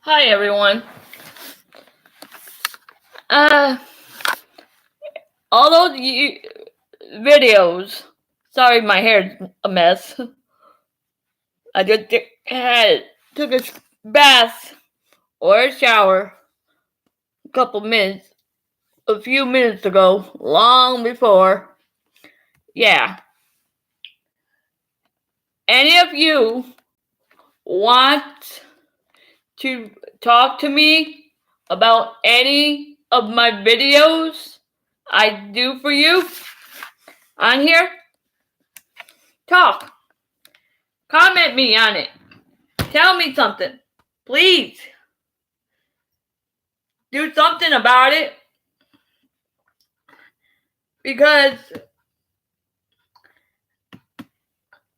Hi everyone. Uh, all those videos. Sorry, my hair's a mess. I just took a bath or a shower a few minutes ago, long before. Yeah. Any of you want to talk to me about any of my videos I do for you on here? Talk. Comment me on it. Tell me something. Please. Do something about it. Because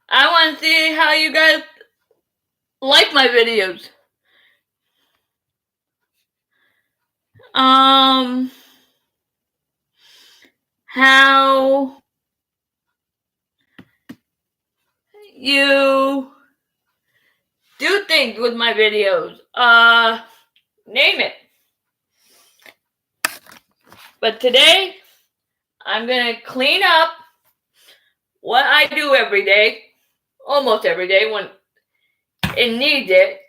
I want to see how you guys like my videos. How you do things with my videos. Name it. But today, I'm going to clean up what I do every day, almost every day when it needs it.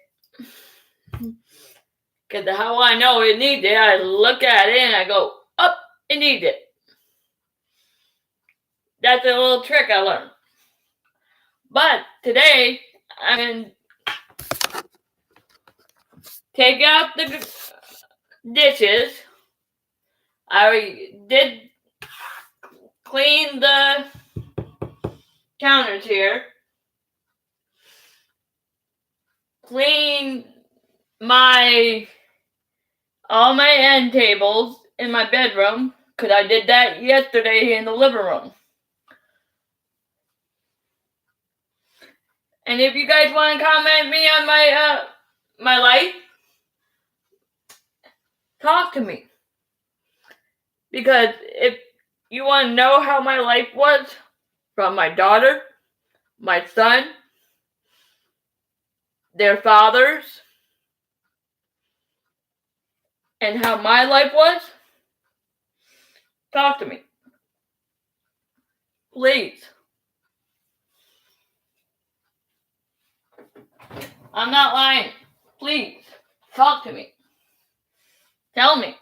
Because how I know it needs it, I look at it and I go, oh, it needs it. That's a little trick I learned. But today, I'm going to take out the dishes. I already did clean the counters here. Clean all my end tables in my bedroom, because I did that yesterday in the living room. And if you guys want to comment me on my life, talk to me. Because if you want to know how my life was from my daughter, my son, their fathers, and how my life was, talk to me. Please. I'm not lying. Please, talk to me. Tell me.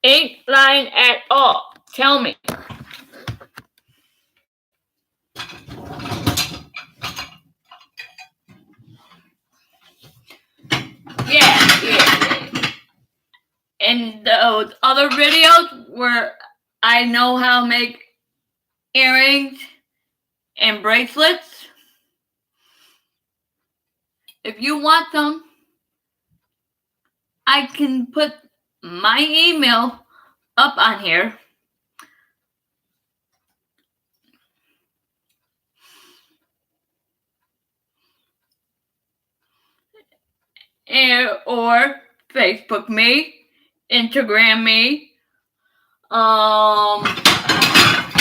Ain't lying at all. Tell me. Yeah. And those other videos where I know how to make earrings and bracelets. If you want them, I can put my email up on here. Or Facebook me, Instagram me,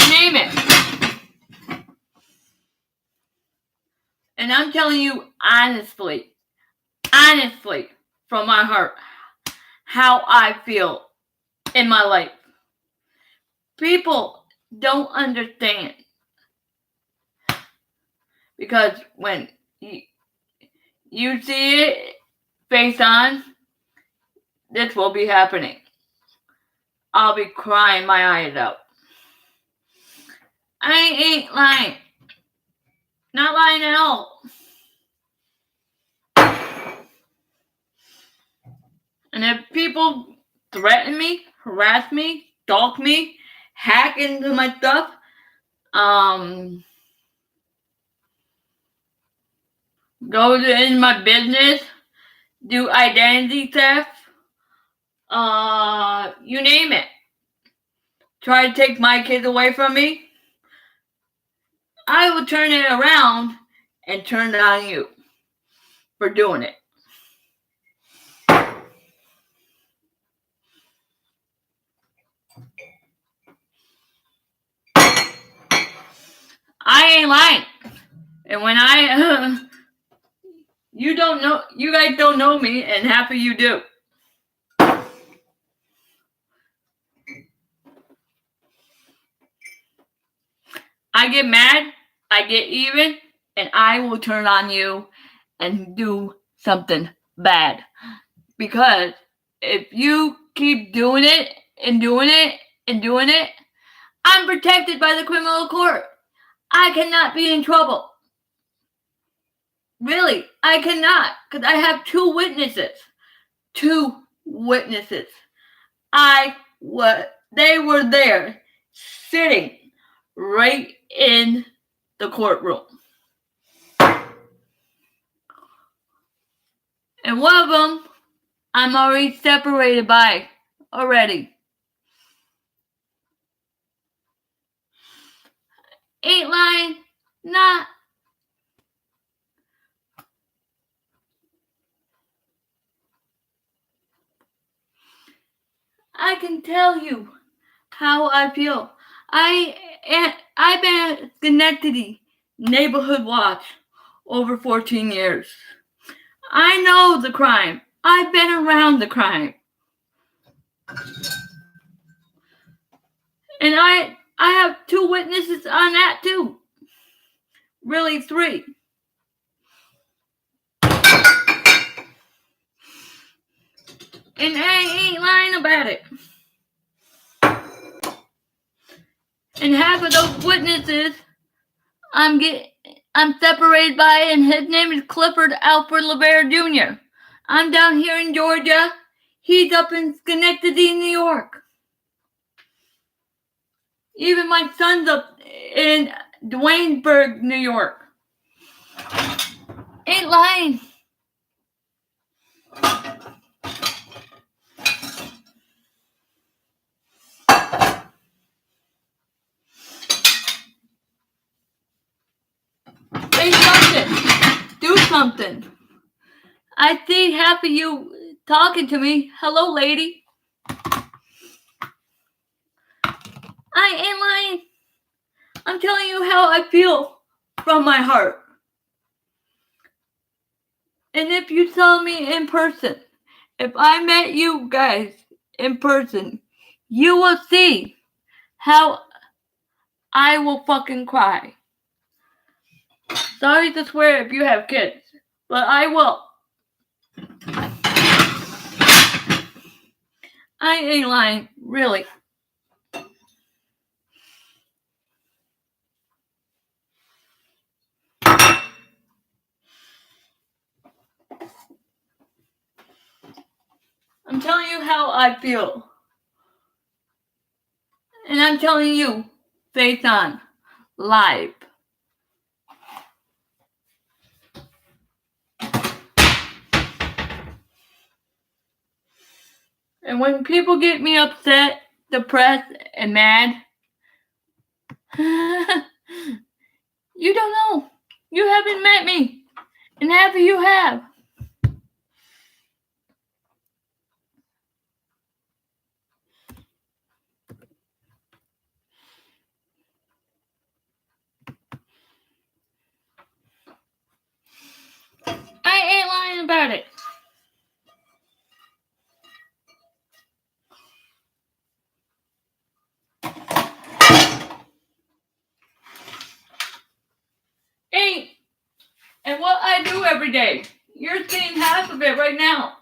name it. And I'm telling you honestly, from my heart, how I feel in my life. People don't understand. Because when you see it face on, this will be happening. I'll be crying my eyes out. I ain't lying. Not lying at all. And if people threaten me, harass me, stalk me, hack into my stuff, go in my business, do identity theft, you name it. Try to take my kids away from me, I will turn it around and turn it on you for doing it. I ain't lying. And when You guys don't know me, and half of you do. I get mad, I get even, and I will turn on you and do something bad. Because if you keep doing it and doing it and doing it, I'm protected by the criminal court. I cannot be in trouble. Really, I cannot, because I have two witnesses. Two witnesses. They were there, sitting right in the courtroom. And one of them, I'm already separated by already. Ain't lying, not. I can tell you how I feel. I've been at Schenectady Neighborhood Watch over 14 years. I know the crime. I've been around the crime. And I have two witnesses on that too. Really, three. And I ain't lying about it. And half of those witnesses I'm separated by, and his name is Clifford Alfred LeBaire Jr. I'm down here in Georgia. He's up in Schenectady, New York. Even my son's up in Duanesburg, New York. Ain't lying. Say something. Do something. I see half of you talking to me. Hello, lady. I ain't lying. I'm telling you how I feel from my heart. And if you saw me in person, if I met you guys in person, you will see how I will fucking cry. Sorry to swear if you have kids, but I will. I ain't lying, really. I'm telling you how I feel. And I'm telling you, face on, live. And when people get me upset, depressed, and mad, you don't know. You haven't met me. And half of you have. I ain't lying about it. Ain't. And what I do every day. You're seeing half of it right now.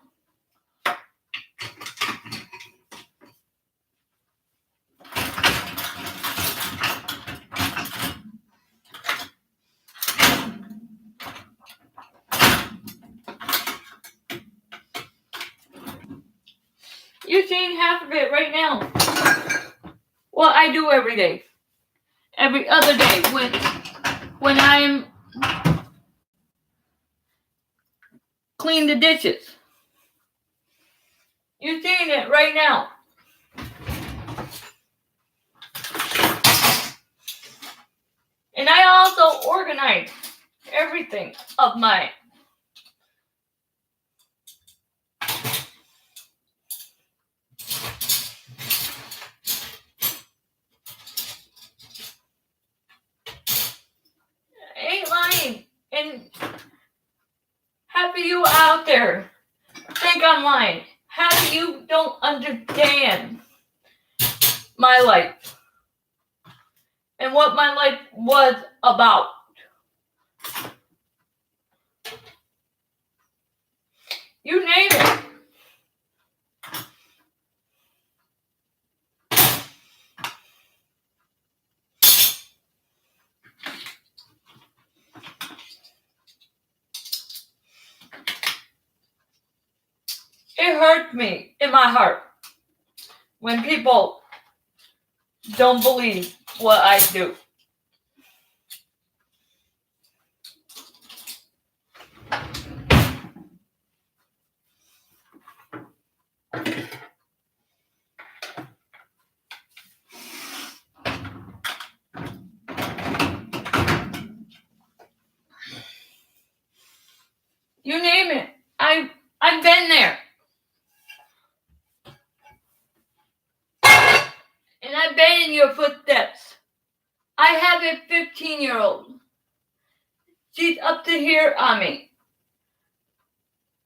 You're seeing half of it right now. What I do every day. Every other day when I'm clean the dishes. You're seeing it right now. And I also organize everything of mine. I ain't lying. And half of there think I'm lying. How do you don't understand my life and what my life was about? You name it. It hurts me in my heart when people don't believe what I do. You name it. I've been there. And I've been in your footsteps. I have a 15-year-old. She's up to here on me.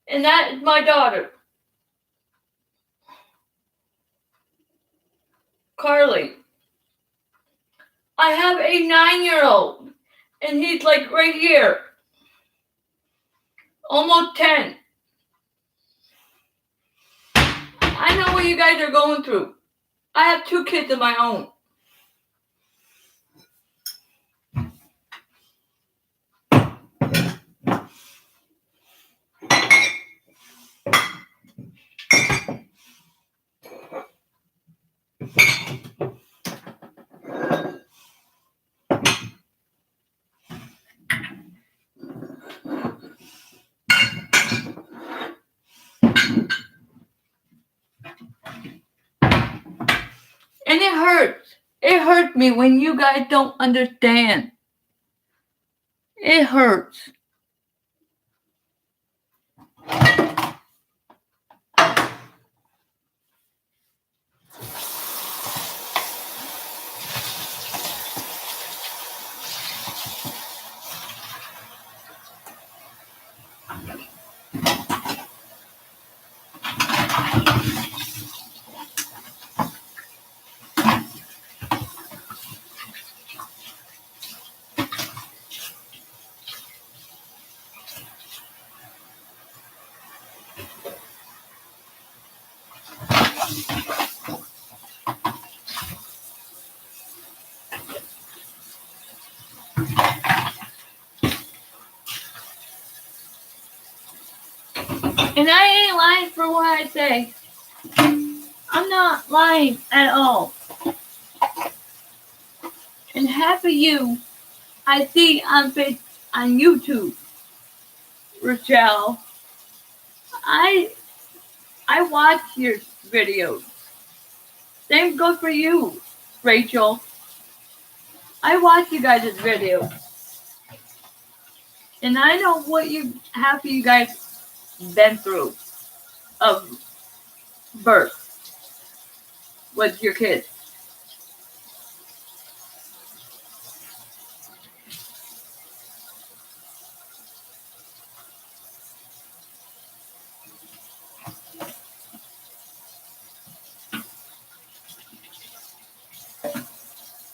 And that is my daughter, Carly. I have a 9-year-old. And he's like right here. Almost 10. I know what you guys are going through. I have 2 kids of my own. And it hurts. It hurts me when you guys don't understand. It hurts. And I ain't lying for what I say. I'm not lying at all. And half of you I see on YouTube, Rochelle. I watch your videos. Same goes for you, Rachel. I watch you guys' videos. And I know what half of you guys been through of birth with your kids.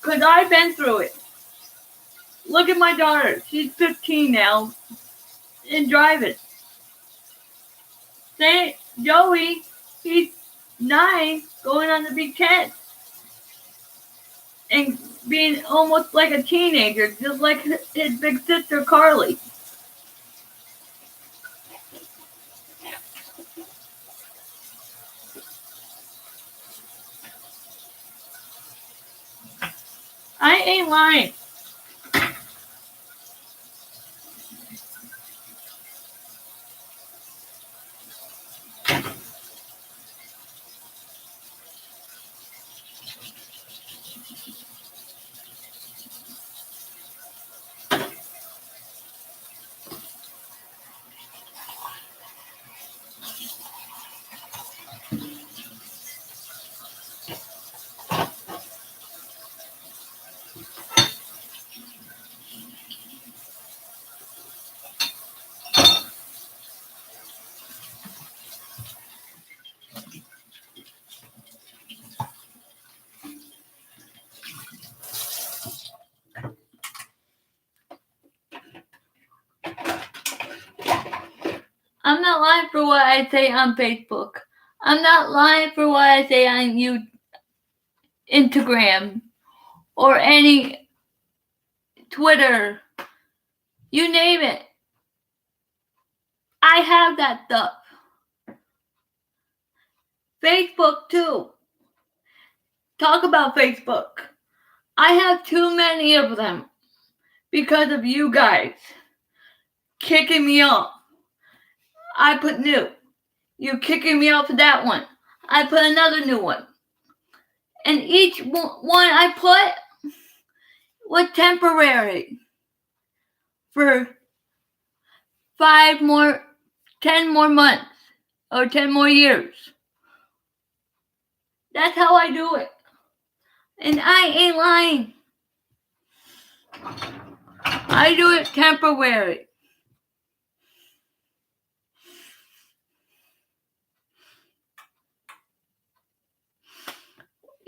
Because I've been through it. Look at my daughter. She's 15 now and driving. Joey, he's 9, going on to be 10. And being almost like a teenager, just like his big sister Carly. I ain't lying. I'm not lying for what I say on Facebook. I'm not lying for what I say on Instagram or any Twitter. You name it. I have that stuff. Facebook too. Talk about Facebook. I have too many of them because of you guys kicking me off. I put new. You kicking me off of that one. I put another new one. And each one I put was temporary for 10 more months or 10 more years. That's how I do it. And I ain't lying. I do it temporary.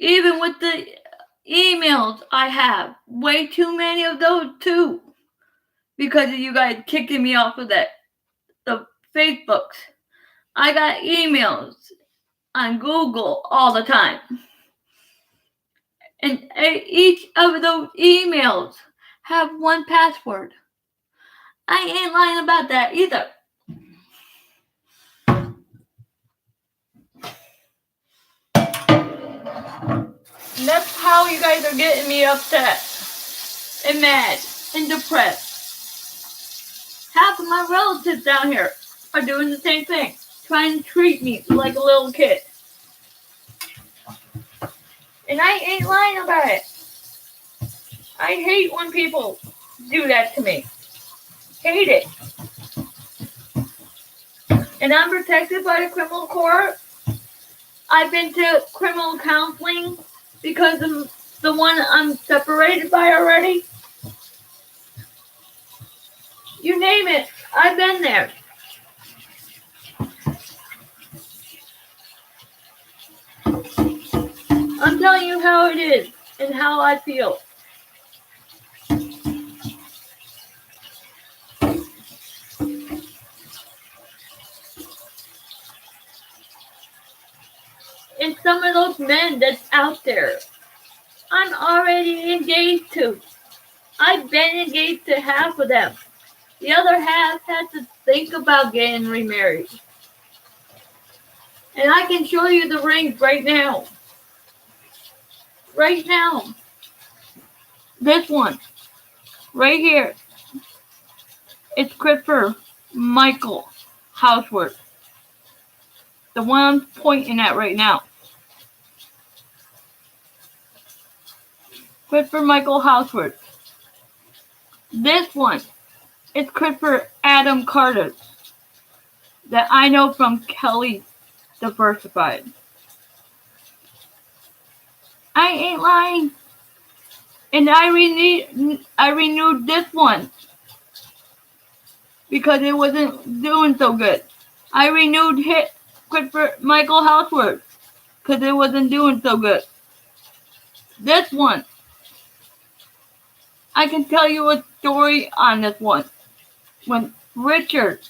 Even with the emails I have, way too many of those too. Because of you guys kicking me off of the Facebooks. I got emails on Google all the time. And each of those emails have one password. I ain't lying about that either. And that's how you guys are getting me upset and mad and depressed. Half of my relatives down here are doing the same thing, trying to treat me like a little kid. And I ain't lying about it. I hate when people do that to me. Hate it. And I'm protected by the criminal court. I've been to criminal counseling because of the one I'm separated by already. You name it, I've been there. I'm telling you how it is and how I feel. And some of those men that's out there, I'm already engaged to. I've been engaged to half of them. The other half has to think about getting remarried. And I can show you the rings right now. Right now. This one. Right here. It's Christopher Michael Houseworth. The one I'm pointing at right now. Christopher Michael Houseworth. This one is Christopher Adam Carter that I know from Kelly Diversified. I ain't lying. And I renewed this one because it wasn't doing so good. I renewed Christopher Michael Houseworth because it wasn't doing so good. This one, I can tell you a story on this one. When Richard,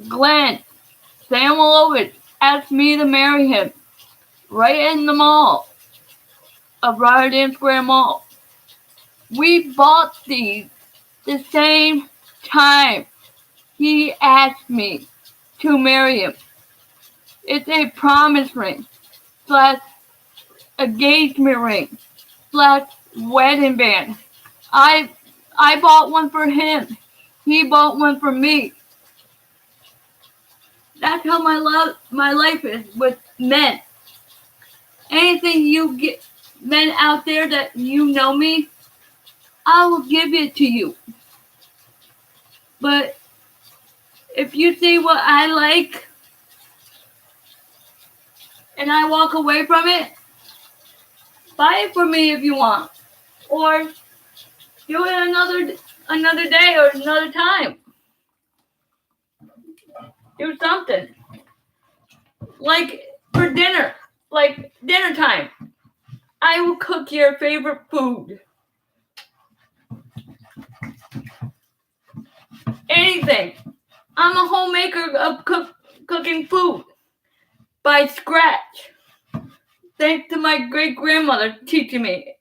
Glenn, Samuelovich asked me to marry him right in the mall of Rotterdam Square Mall. We bought these the same time he asked me to marry him. It's a promise ring / engagement ring / wedding band. I bought one for him. He bought one for me. That's how my life is with men. Anything you get, men out there that you know me, I will give it to you. But if you see what I like and I walk away from it, buy it for me if you want. Or do it another day or another time. Do something. Like for dinner. Like dinner time. I will cook your favorite food. Anything. I'm a homemaker of cooking food by scratch. Thanks to my great-grandmother teaching me.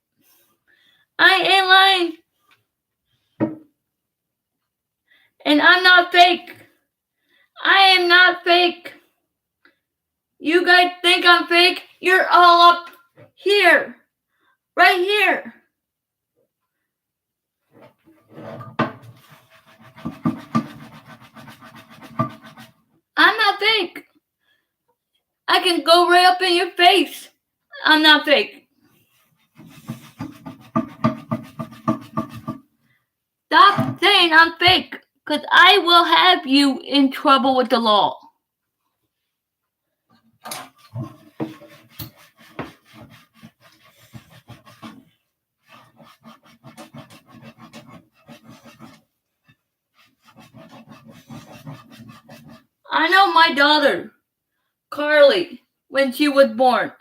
I ain't lying. And I'm not fake. I am not fake. You guys think I'm fake? You're all up here. Right here. I'm not fake. I can go right up in your face. I'm not fake. Stop saying I'm fake, because I will have you in trouble with the law. I know my daughter, Carly, when she was born.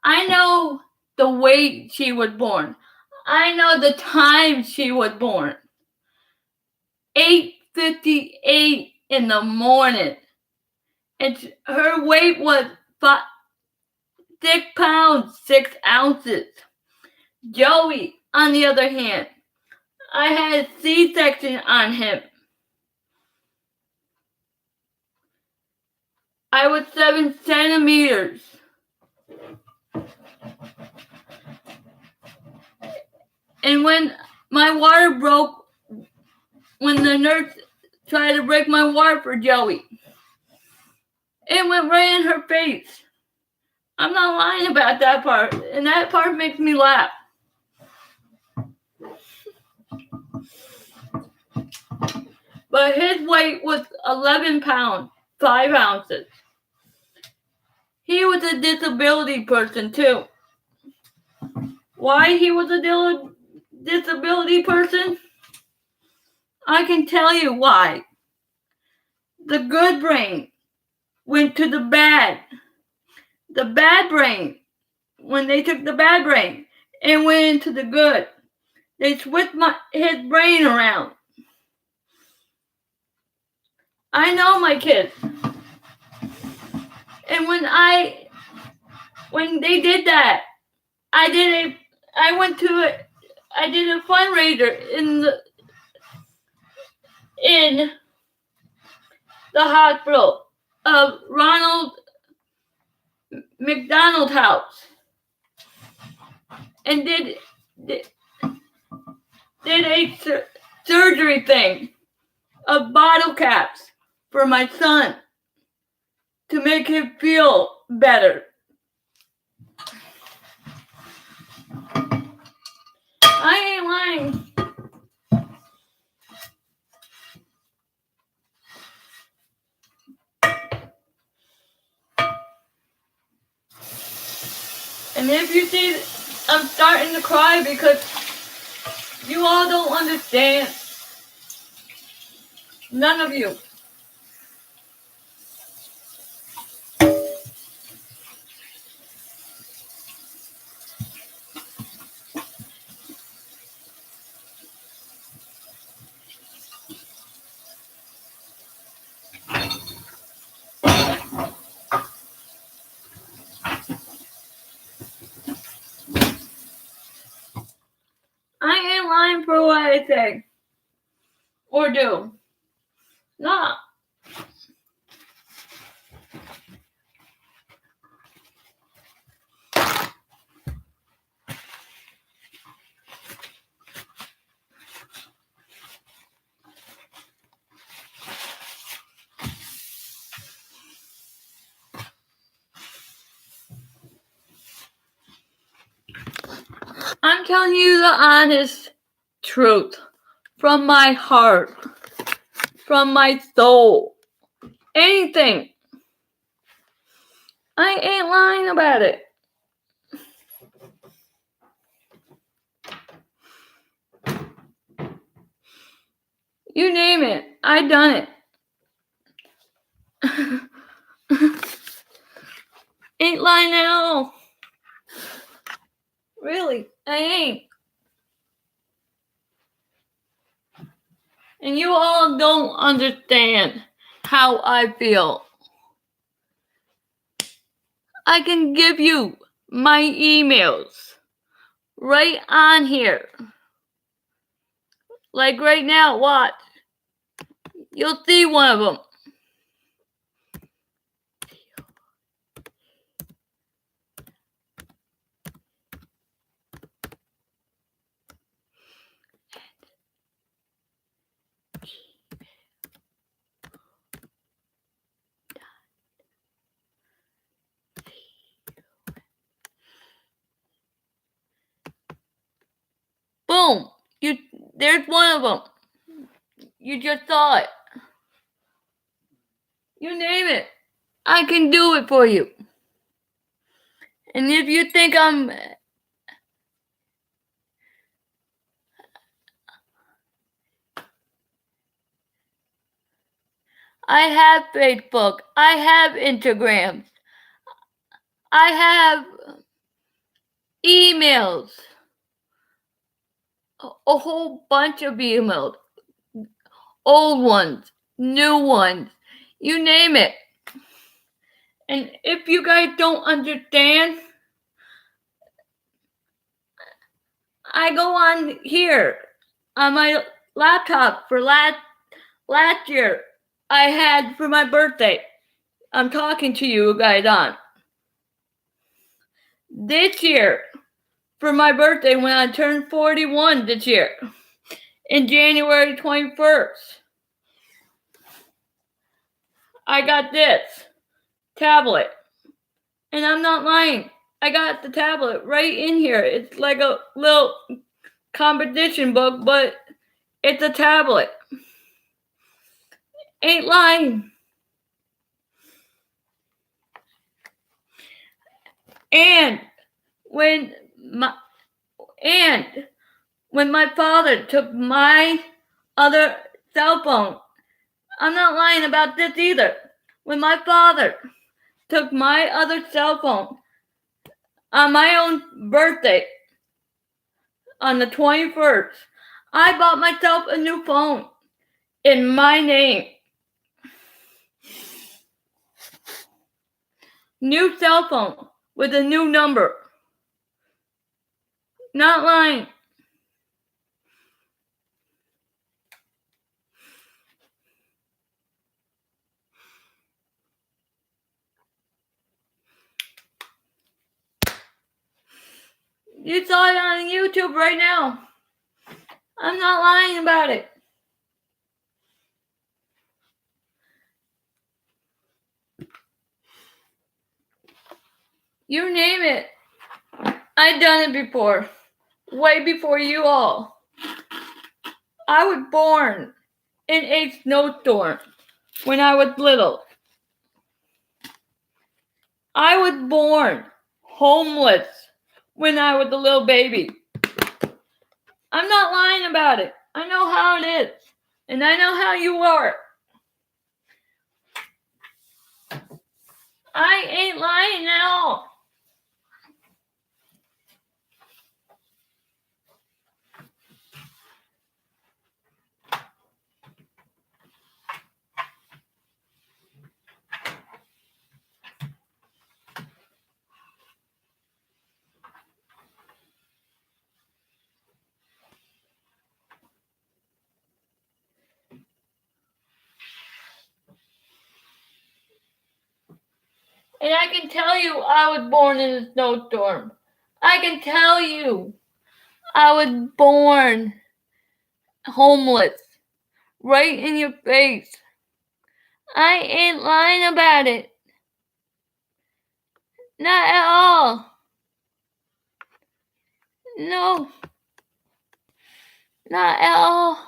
I know the weight she was born. I know the time she was born. 8:58 in the morning. And her weight was 6 pounds, 6 ounces. Joey, on the other hand, I had a C-section on him. I was 7 centimeters. And when my water broke, when the nurse tried to break my water for Joey, it went right in her face. I'm not lying about that part, and that part makes me laugh. But his weight was 11 pounds, 5 ounces. He was a disability person too. Why he was a disability person? I can tell you why. The good brain went to the bad. The bad brain, when they took the bad brain and went into the good, they switched his brain around. I know my kids. And when they did that, I did a fundraiser in the hospital of Ronald McDonald House, and did a surgery thing of bottle caps for my son to make him feel better. I ain't lying. And if you see I'm starting to cry because you all don't understand. None of you. I ain't lying for what I say or do. No. I'm telling you the honest truth from my heart, from my soul. Anything. I ain't lying about it. You name it, I done it. Ain't lying at all. Really, I ain't. And you all don't understand how I feel. I can give you my emails right on here. Like right now, watch. You'll see one of them. Boom! There's one of them. You just saw it. You name it. I can do it for you. And if you think I have Facebook, I have Instagram, I have emails, a whole bunch of emails, old ones, new ones, you name it. And if you guys don't understand, I go on here on my laptop for last year. I had for my birthday. I'm talking to you guys on. This year, for my birthday, when I turned 41 this year, in January 21st, I got this tablet. And I'm not lying. I got the tablet right in here. It's like a little competition book, but it's a tablet. Ain't lying. And when my father took my other cell phone, I'm not lying about this either. When my father took my other cell phone on my own birthday on the 21st, I bought myself a new phone in my name. New cell phone with a new number. Not lying. You saw it on YouTube right now. I'm not lying about it. You name it. I've done it before. Way before you all. I was born in a snowstorm when I was little. I was born homeless when I was a little baby. I'm not lying about it. I know how it is. And I know how you are. I ain't lying at all. And I can tell you I was born in a snowstorm. I can tell you I was born homeless. Right in your face. I ain't lying about it. Not at all. No. Not at all.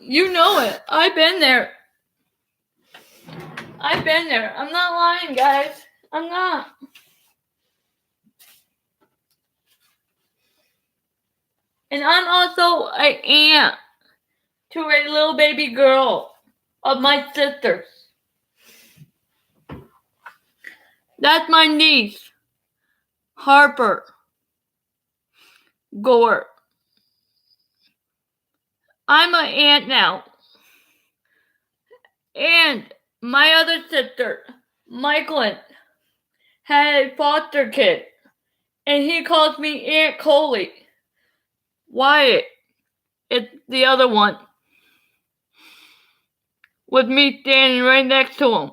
You know it. I've been there. I've been there. I'm not lying, guys. I'm not. And I'm also an aunt. to a little baby girl of my sister's. That's my niece, Harper Gore. I'm an aunt now. And my other sister, Michaelin, had a foster kid, and he calls me Aunt Coley. Wyatt, it's the other one, with me standing right next to him.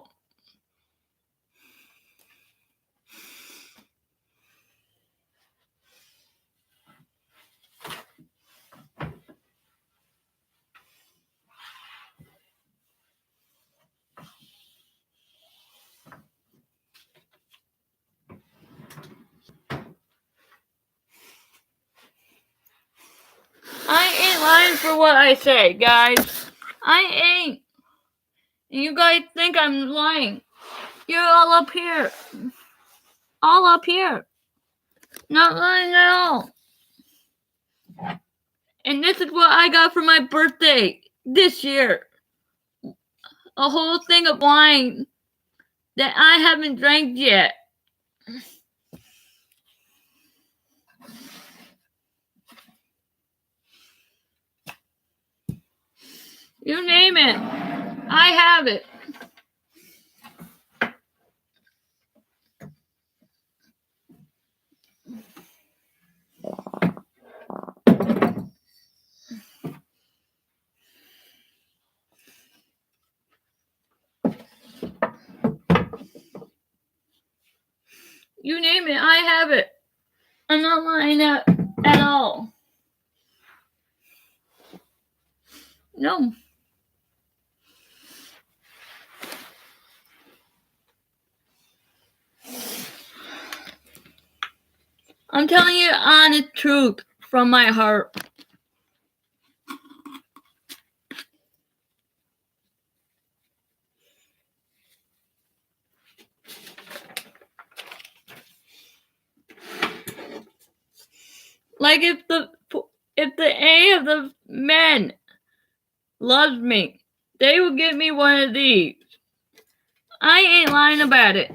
I ain't lying for what I say, guys. I ain't. And you guys think I'm lying. You're all up here. All up here. Not lying at all. And this is what I got for my birthday this year. A whole thing of wine that I haven't drank yet. You name it. I have it. You name it, I have it. I'm not lying at all. No. I'm telling you the honest truth from my heart. Like if the A of the men loves me, they will give me one of these. I ain't lying about it.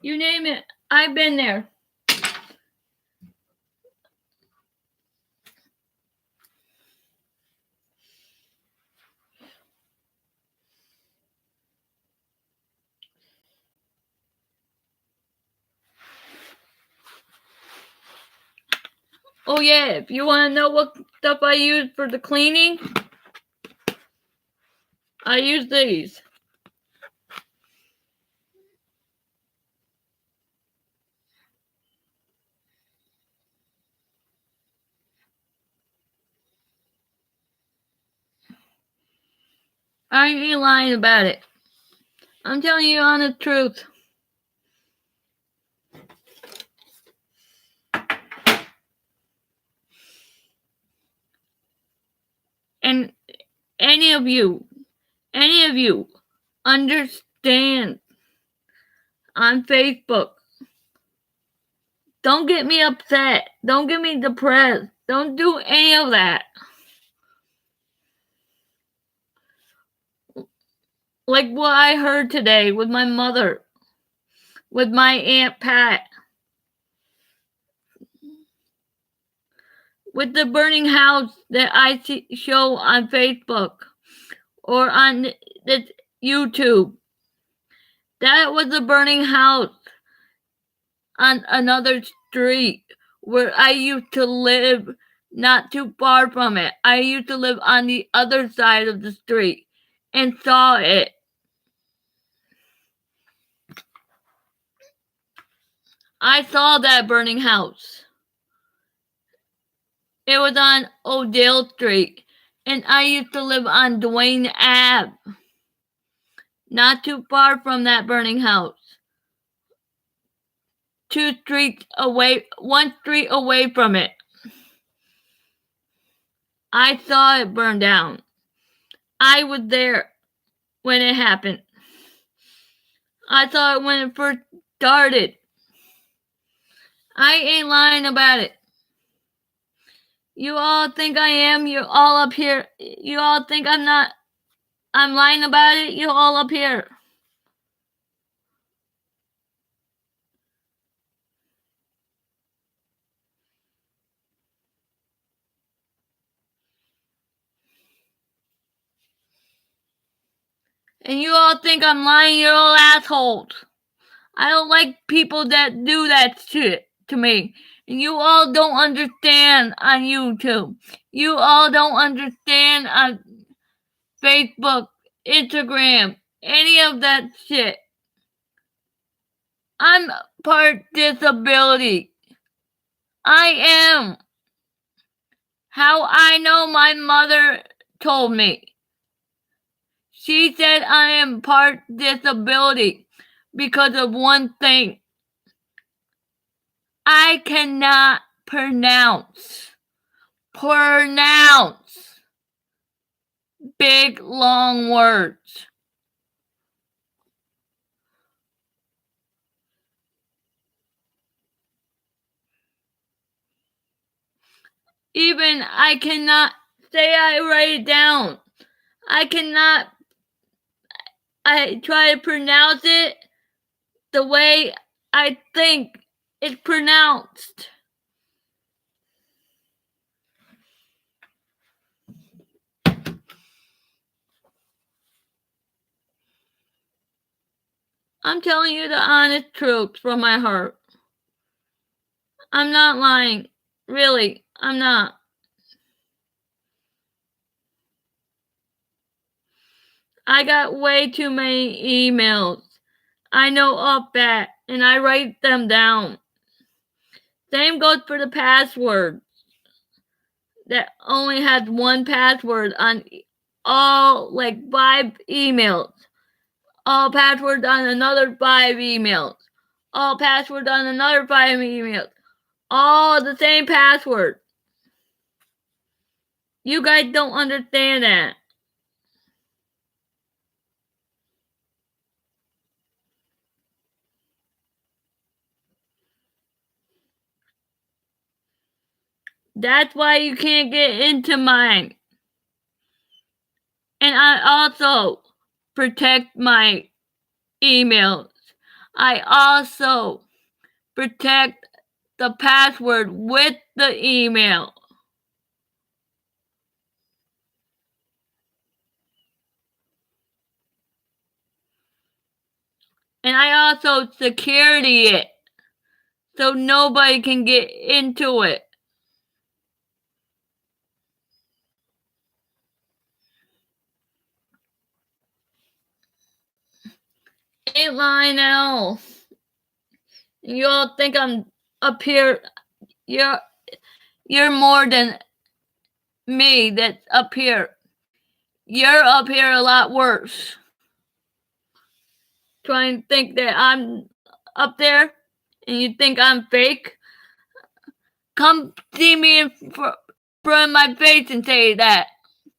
You name it, I've been there. Oh yeah, if you want to know what stuff I use for the cleaning, I use these. I ain't lying about it. I'm telling you the honest truth. And any of you understand on Facebook, don't get me upset. Don't get me depressed. Don't do any of that. Like what I heard today with my mother, with my Aunt Pat, with the burning house that I show on Facebook or on this YouTube. That was a burning house on another street where I used to live, not too far from it. I used to live on the other side of the street and saw it I saw that burning house. It was on Odell Street, and I used to live on Duane Ave, not too far from that burning house. 1 street away from it. I saw it burn down. I was there when it happened. I saw it when it first started. I ain't lying about it. You all think I am? You're all up here. You all think I'm not? I'm lying about it? You all up here. And you all think I'm lying? You're all assholes. I don't like people that do that shit to me. And you all don't understand on YouTube. You all don't understand on Facebook, Instagram, any of that shit. I'm part disability. I am. How I know, my mother told me. She said I am part disability because of one thing. I cannot pronounce big, long words. Even I cannot say I write it down. I try to pronounce it the way I think it's pronounced. I'm telling you the honest truth from my heart. I'm not lying. Really, I'm not. I got way too many emails. I know of that, and I write them down. Same goes for the password. That only has one password on all 5 emails. All passwords on another 5 emails. All passwords on another 5 emails. All the same password. You guys don't understand that. That's why you can't get into mine. And I also protect my emails. I also protect the password with the email. And I also security it so nobody can get into it. Ain't lying at all. You all think I'm up here. You're more than me that's up here. You're up here a lot worse. Trying to think that I'm up there and you think I'm fake. Come see me in front of my face and say that.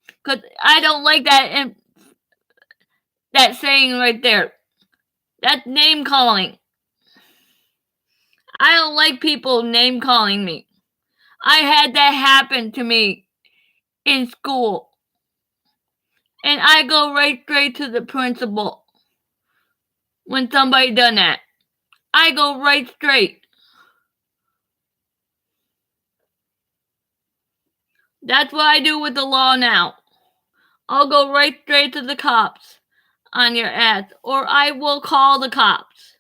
Because I don't like that saying right there. That's name calling. I don't like people name calling me. I had that happen to me in school. And I go right straight to the principal when somebody done that. I go right straight. That's what I do with the law now. I'll go right straight to the cops on your ass, or I will call the cops.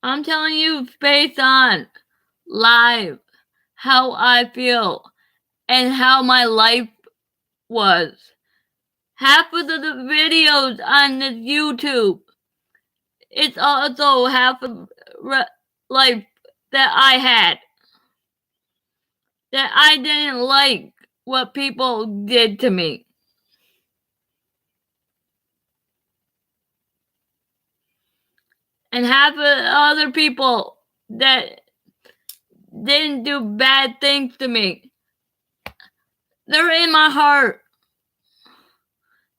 I'm telling you based on live how I feel and how my life was. Half of the videos on this YouTube, it's also half of life that I had. That I didn't like what people did to me. And half of other people that didn't do bad things to me. They're in my heart.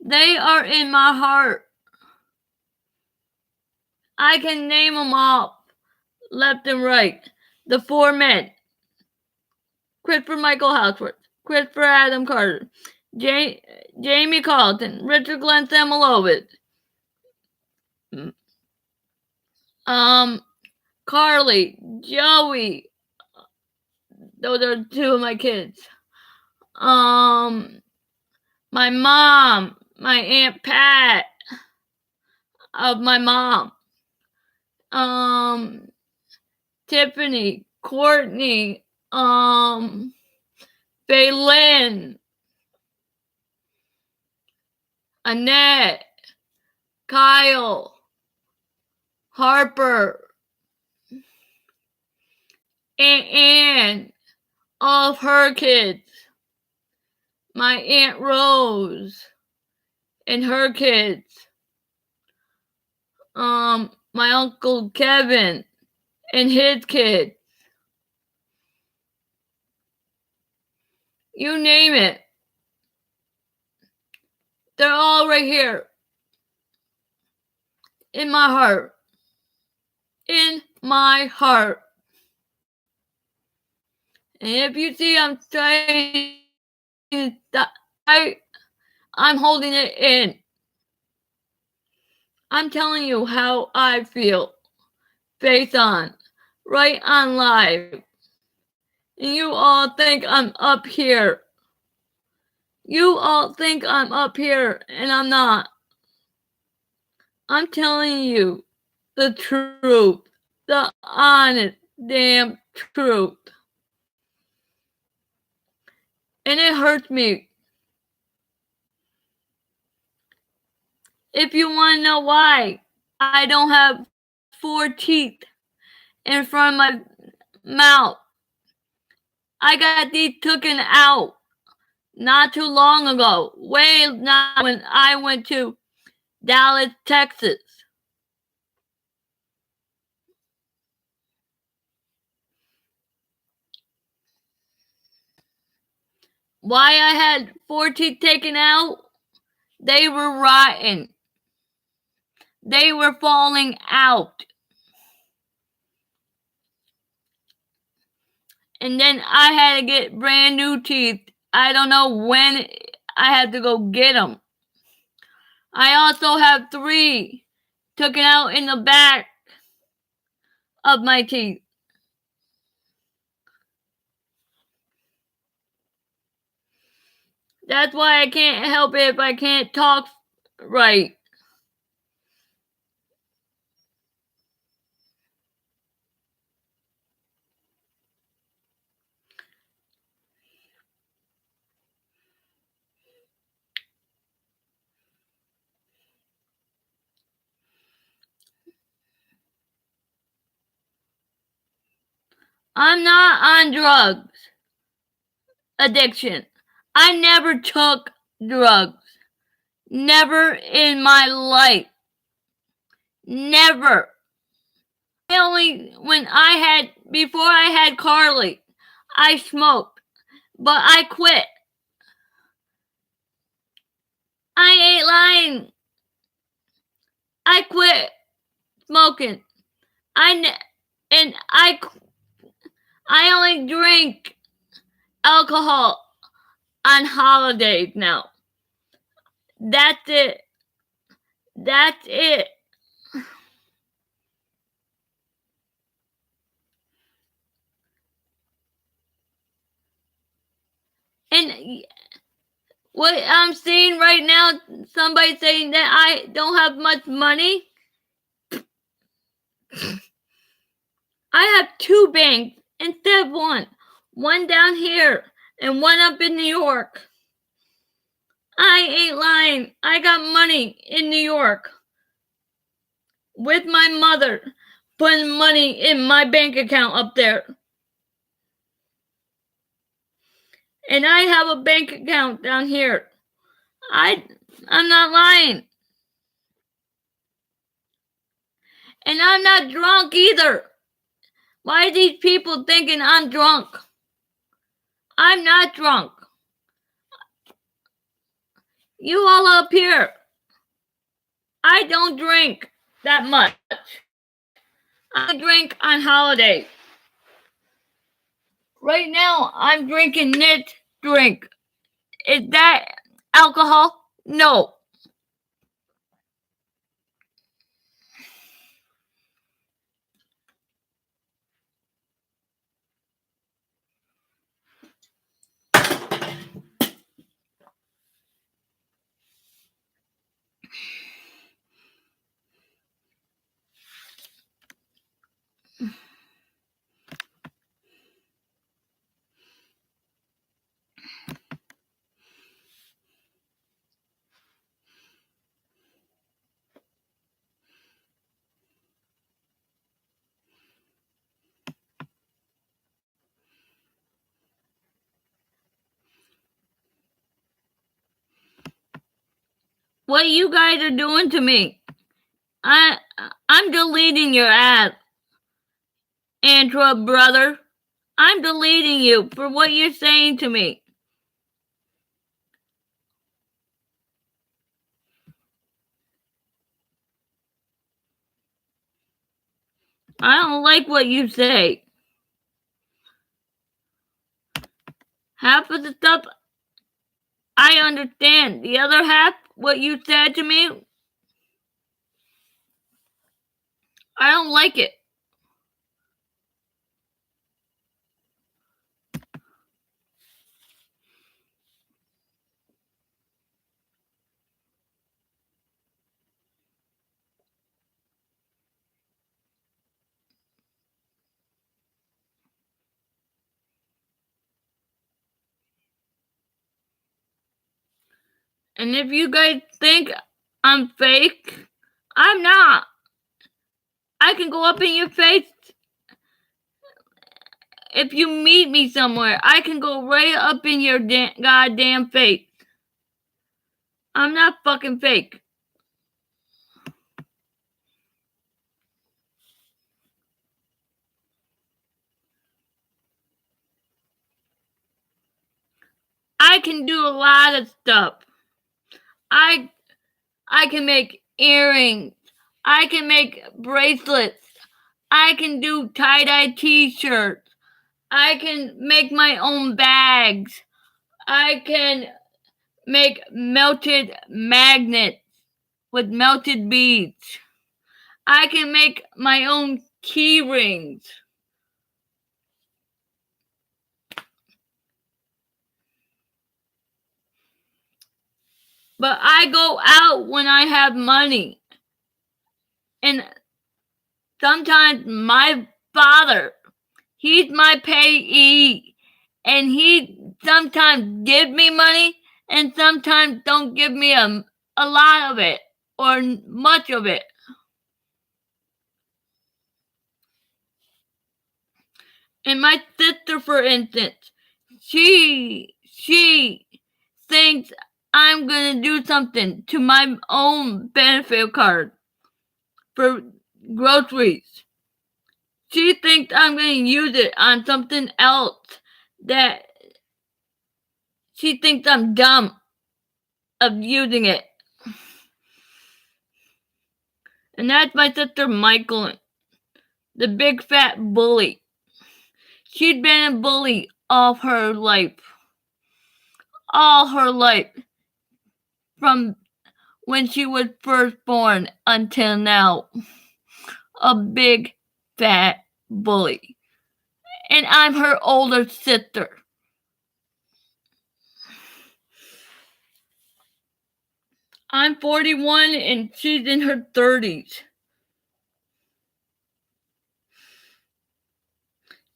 They are in my heart. I can name them off left and right. The 4 men. Christopher Michael Houseworth, Christopher Adam Carter, Jamie Carlton, Richard Glenn Samuelowicz, Carly, Joey. Those are 2 of my kids. My mom, my Aunt Pat of my mom. Tiffany, Courtney, Baylin, Annette, Kyle, Harper, Aunt Ann, all of her kids, my Aunt Rose and her kids, my Uncle Kevin and his kids. You name it. They're all right here. In my heart. In my heart. And if you see I'm trying to I'm holding it in. I'm telling you how I feel. Based on. Right on live. And you all think I'm up here. You all think I'm up here, and I'm not. I'm telling you the truth. The honest damn truth. And it hurts me. If you want to know why I don't have 4 teeth in front of my mouth, I got these taken out not too long ago. Way not when I went to Dallas, Texas. Why I had 4 teeth taken out? They were rotten. They were falling out. And then I had to get brand new teeth. I don't know when I had to go get them. I also have 3 taken out in the back of my teeth. That's why I can't help it if I can't talk right. I'm not on drugs. Addiction. I never took drugs. Never in my life. Never. Before I had Carly, I smoked, but I quit. I ain't lying. I quit smoking. I only drink alcohol on holidays now. That's it. That's it. And what I'm seeing right now, somebody saying that I don't have much money. I have 2 banks instead of one. One down here and one up in New York. I ain't lying. I got money in New York. With my mother putting money in my bank account up there. And I have a bank account down here. I'm not lying. And I'm not drunk either. Why are these people thinking I'm drunk? I'm not drunk. You all up here. I don't drink that much. I drink on holidays. Right now, I'm drinking Nit drink. Is that alcohol? No. What you guys are doing to me? I'm deleting your ad, Android brother. I'm deleting you for what you're saying to me. I don't like what you say. Half of the stuff I understand. The other half, what you said to me, I don't like it. And if you guys think I'm fake, I'm not. I can go up in your face. If you meet me somewhere, I can go right up in your goddamn face. I'm not fucking fake. I can do a lot of stuff. I can make earrings. I can make bracelets. I can do tie-dye t-shirts. I can make my own bags. I can make melted magnets with melted beads. I can make my own key rings. But I go out when I have money. And sometimes my father, he's my payee. And he sometimes give me money and sometimes don't give me a lot of it or much of it. And my sister, for instance, she thinks I'm gonna do something to my own benefit card for groceries. She thinks I'm gonna use it on something else that she thinks I'm dumb of using it. And that's my sister Michael, the big fat bully. She'd been a bully all her life. All her life. From when she was first born until now. A big fat bully. And I'm her older sister. I'm 41 and she's in her 30s.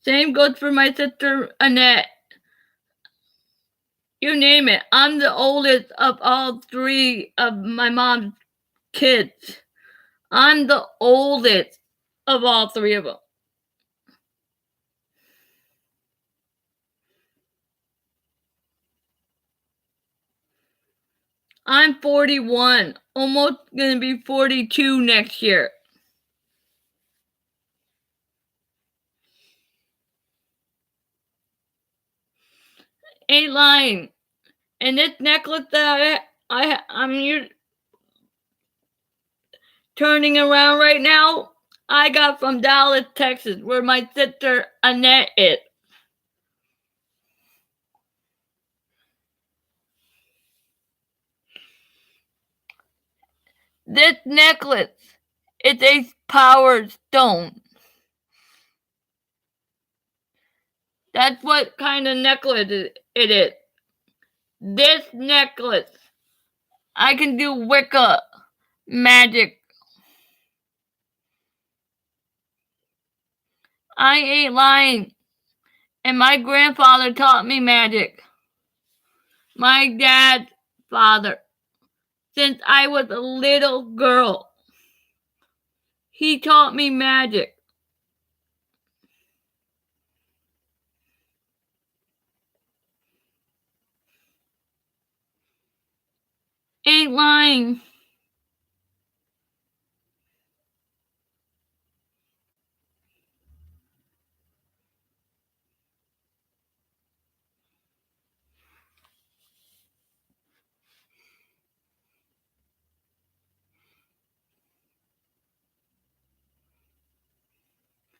Same goes for my sister Annette. You name it. I'm the oldest of all three of my mom's kids. I'm the oldest of all three of them. I'm 41, almost gonna be 42 next year. Ain't lying. And this necklace that I'm turning around right now, I got from Dallas, Texas, where my sister Annette is. This necklace is a power stone. That's what kind of necklace it is. This necklace, I can do Wicca magic. I ain't lying. And my grandfather taught me magic. My dad's father. Since I was a little girl, he taught me magic. Ain't lying.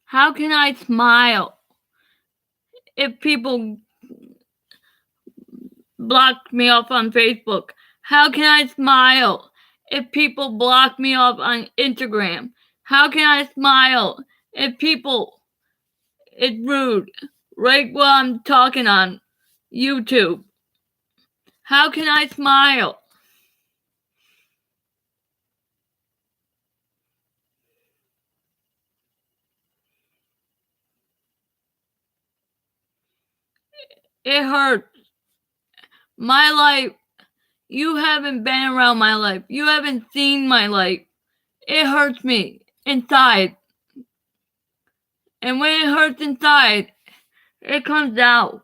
How can I smile if people block me off on Facebook? How can I smile if people block me off on Instagram? How can I smile if people it's rude right while I'm talking on YouTube? How can I smile? It hurts. My life, you haven't been around my life. You haven't seen my life. It hurts me inside. And when it hurts inside, it comes out.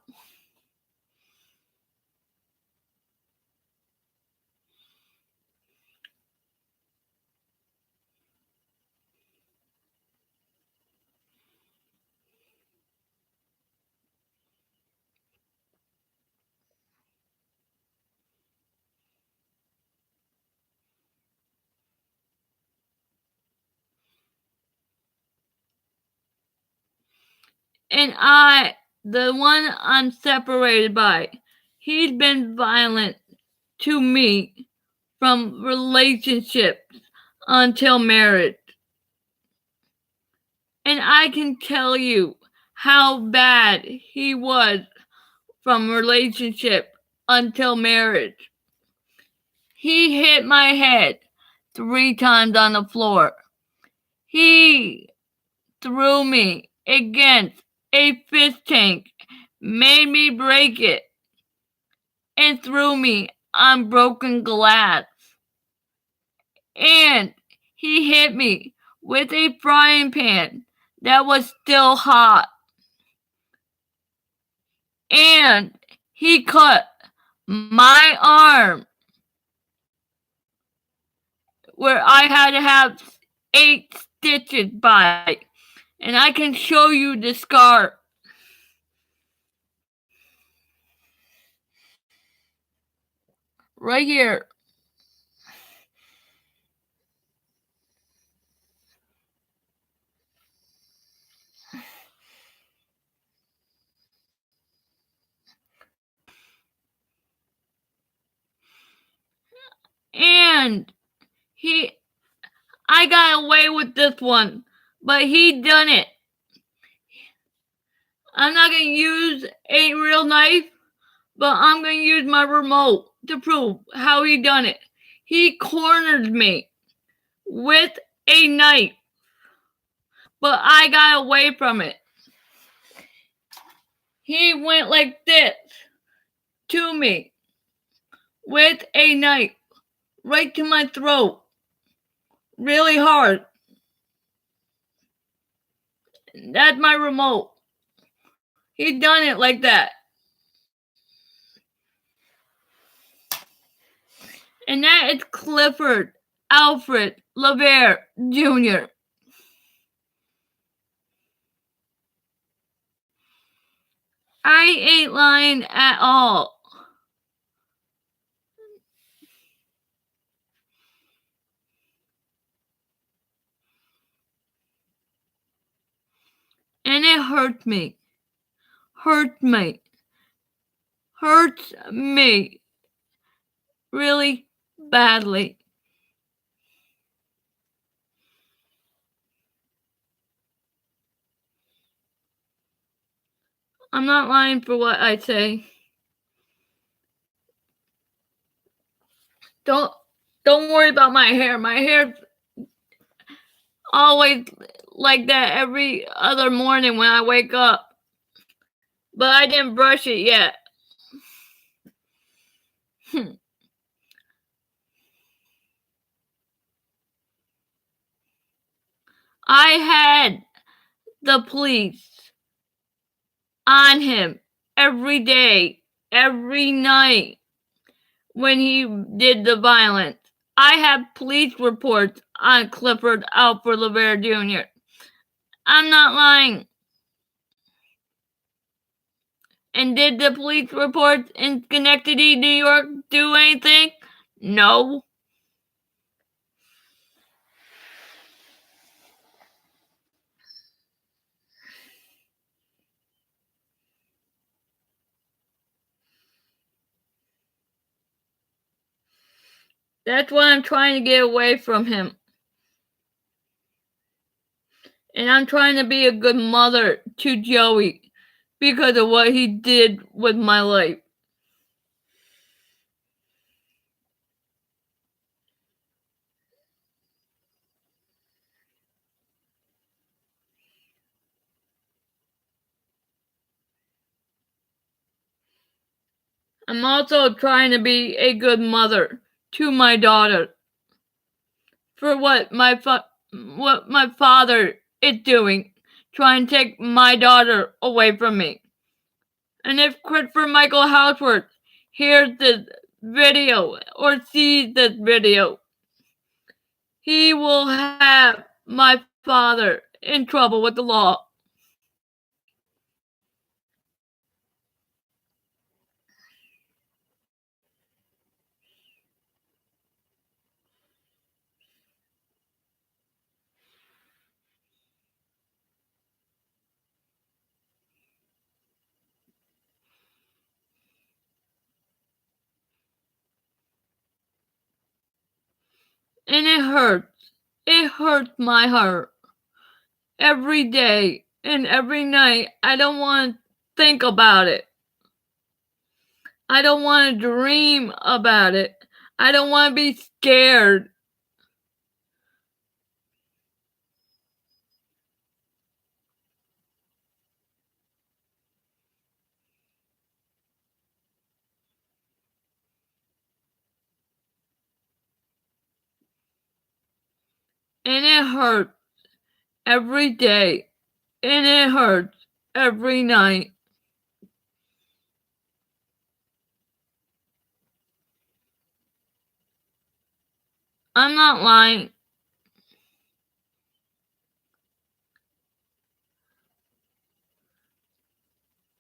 And the one I'm separated by, he's been violent to me from relationships until marriage. And I can tell you how bad he was from relationship until marriage. He hit my head 3 times on the floor. He threw me against a fish tank, made me break it, and threw me on broken glass. And he hit me with a frying pan that was still hot. And he cut my arm where I had to have 8 stitches by. And I can show you the scar. Right here. And I got away with this one, but he done it. I'm not going to use a real knife, but I'm going to use my remote to prove how he done it. He cornered me with a knife, but I got away from it. he went like this to me with a knife right to my throat, really hard. That's my remote. He done it like that. And that is Clifford Alfred LeVere Jr. I ain't lying at all. And it hurt me. Hurts me really badly. I'm not lying for what I say. Don't worry about my hair. My hair's always like that every other morning when I wake up. But I didn't brush it yet. I had the police on him every day, every night when he did the violence. I have police reports on Clifford Alfred LeVere Jr. I'm not lying. And did the police reports in Schenectady, New York do anything? No. That's why I'm trying to get away from him. And I'm trying to be a good mother to Joey because of what he did with my life. I'm also trying to be a good mother to my daughter for what my father is doing, trying to take my daughter away from me. And if Christopher Michael Houseworth hears this video or sees this video, he will have my father in trouble with the law. And it hurts. It hurts my heart. Every day and every night, I don't want to think about it. I don't want to dream about it. I don't want to be scared. And it hurts every day. And it hurts every night. I'm not lying.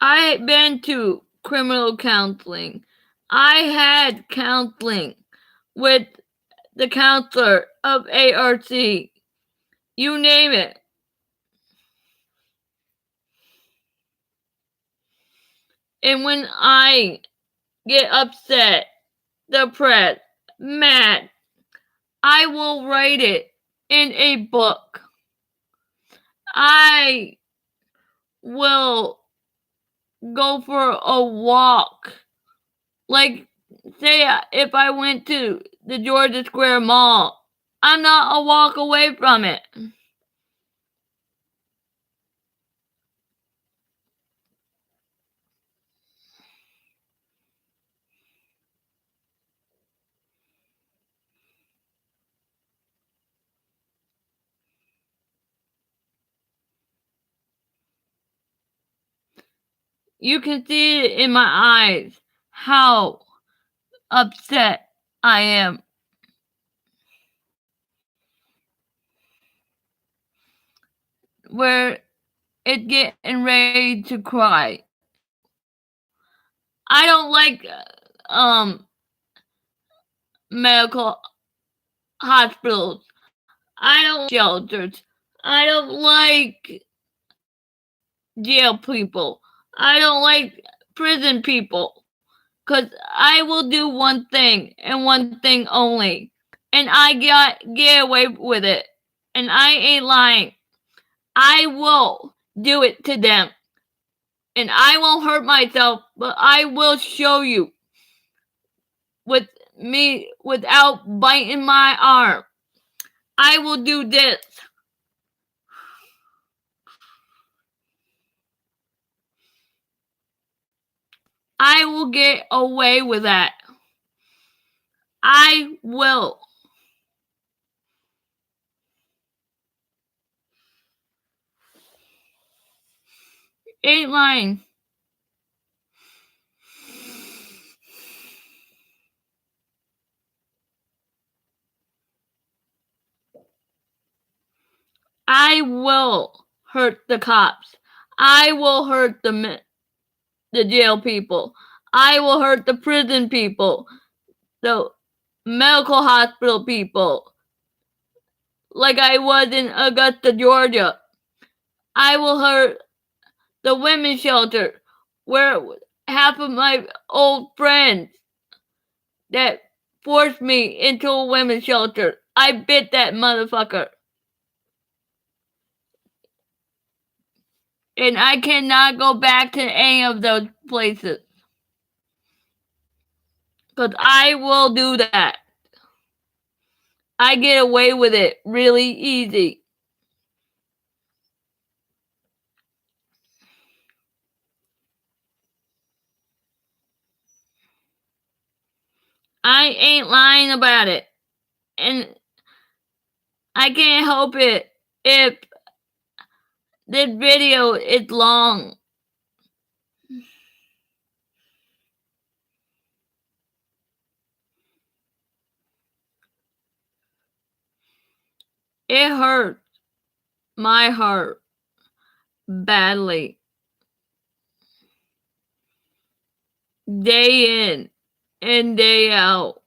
I've been to criminal counseling. I had counseling with the counselor of ARC. You name it. And when I get upset, depressed, mad, I will write it in a book. I will go for a walk. Like, say, if I went to the Georgia Square Mall, I'm not a walk away from it. You can see it in my eyes how upset I am. Where it's getting ready to cry. I don't like medical hospitals. I don't like shelters. I don't like jail people. I don't like prison people. Cause I will do one thing and one thing only. And I get away with it. And I ain't lying. I will do it to them. And I won't hurt myself, but I will show you with me without biting my arm. I will do this. I will get away with that. I will. Ain't lying. I will hurt the cops. I will hurt the jail people. I will hurt the prison people. The medical hospital people. Like I was in Augusta, Georgia. I will hurt the women's shelter where half of my old friends that forced me into a women's shelter. I bit that motherfucker. And I cannot go back to any of those places. Because I will do that. I get away with it really easy. I ain't lying about it. And I can't help it if this video is long. It hurts my heart badly. Day in and day out.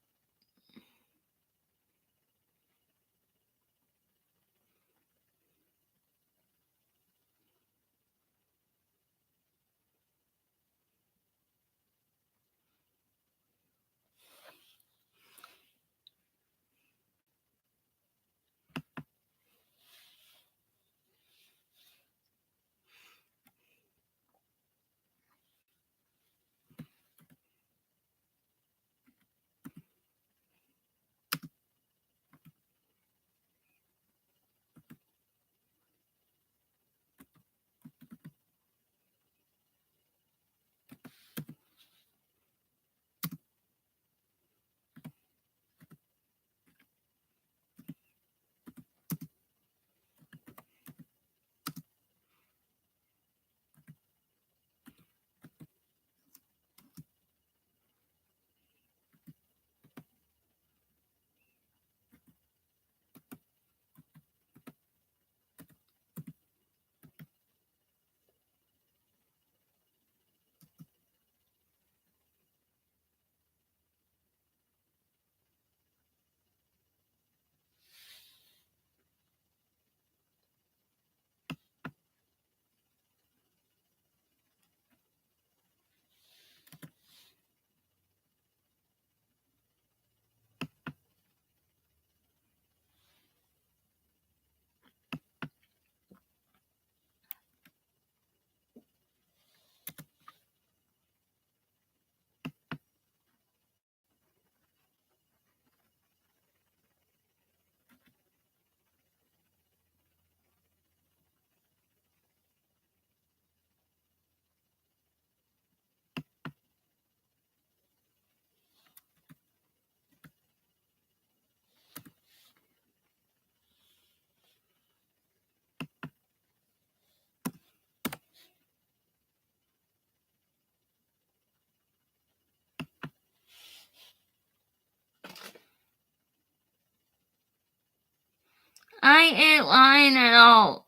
I ain't lying at all.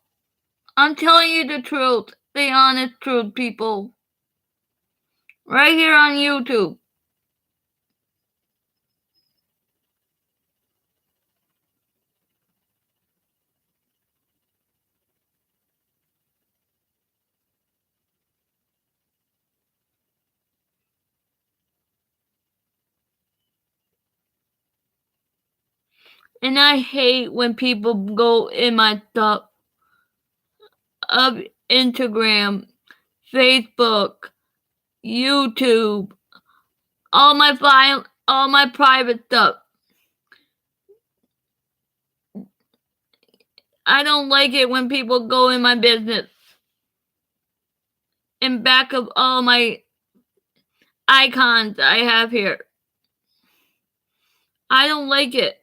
I'm telling you the truth, the honest truth, people. Right here on YouTube. And I hate when people go in my stuff of Instagram, Facebook, YouTube, all my private stuff. I don't like it when people go in my business and back of all my icons I have here. I don't like it.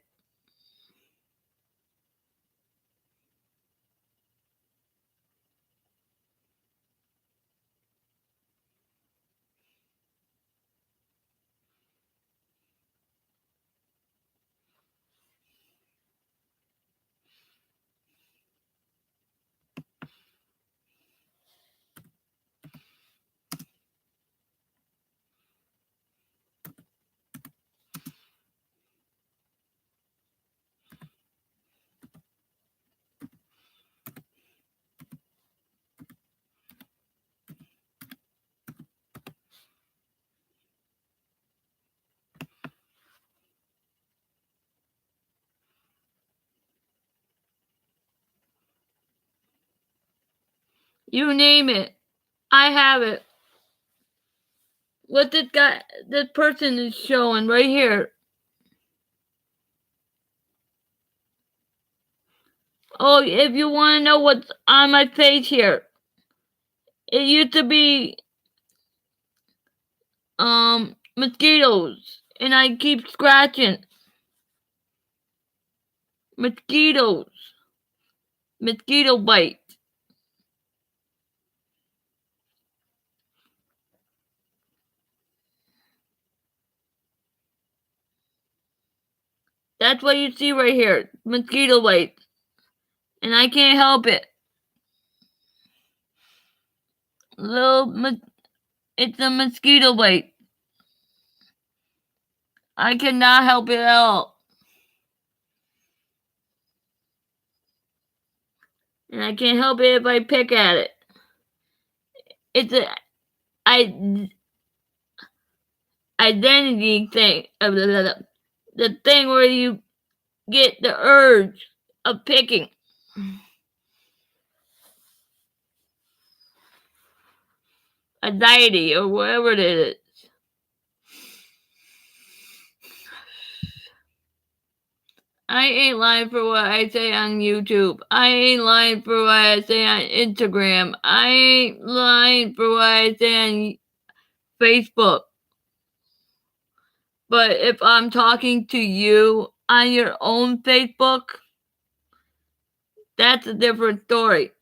You name it, I have it. What this person is showing right here. Oh, if you want to know what's on my face here, it used to be mosquitoes, and I keep scratching. Mosquito bite. That's what you see right here, mosquito bite. And I can't help it. It's a mosquito bite. I cannot help it at all. And I can't help it if I pick at it. It's identity thing. The thing where you get the urge of picking. Anxiety or whatever it is. I ain't lying for what I say on YouTube. I ain't lying for what I say on Instagram. I ain't lying for what I say on Facebook. But if I'm talking to you on your own Facebook, that's a different story.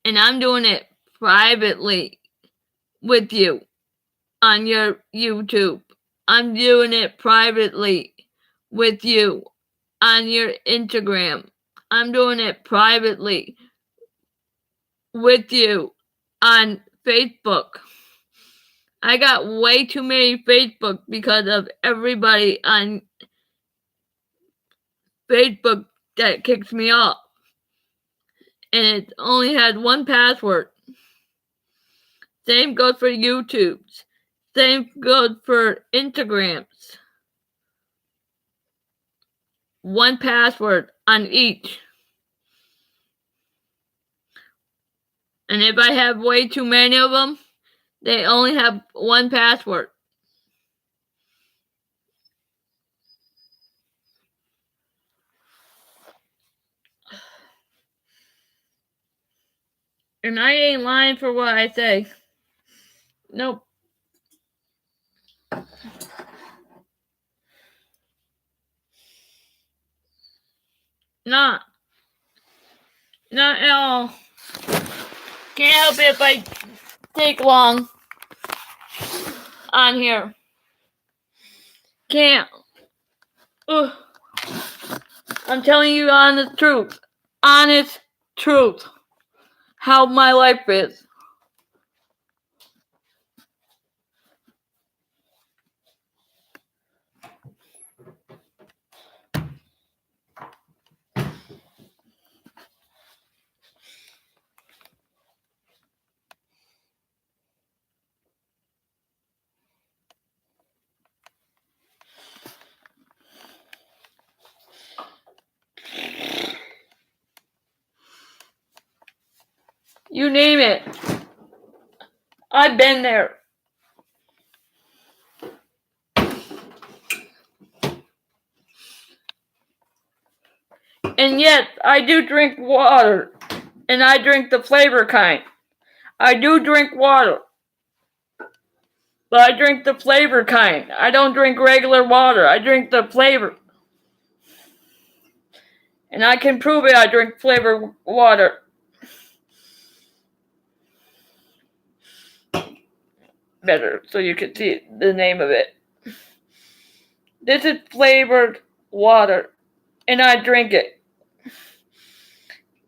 And I'm doing it privately with you on your YouTube. I'm doing it privately with you on your Instagram. I'm doing it privately with you on Facebook. I got way too many Facebook because of everybody on Facebook that kicks me off. And it only had one password. Same goes for YouTube's. Same goes for Instagrams. One password on each. And if I have way too many of them, they only have one password. And I ain't lying for what I say. Nope. Not at all. Can't help it if I take long on here. Can't. Ugh. I'm telling you honest truth. Honest truth. How my life is. You name it. I've been there. And yet, I do drink water. And I drink the flavor kind. I do drink water. But I drink the flavor kind. I don't drink regular water. I drink the flavor. And I can prove it. I drink flavored water. Better, so you can see the name of it. This is flavored water. And I drink it.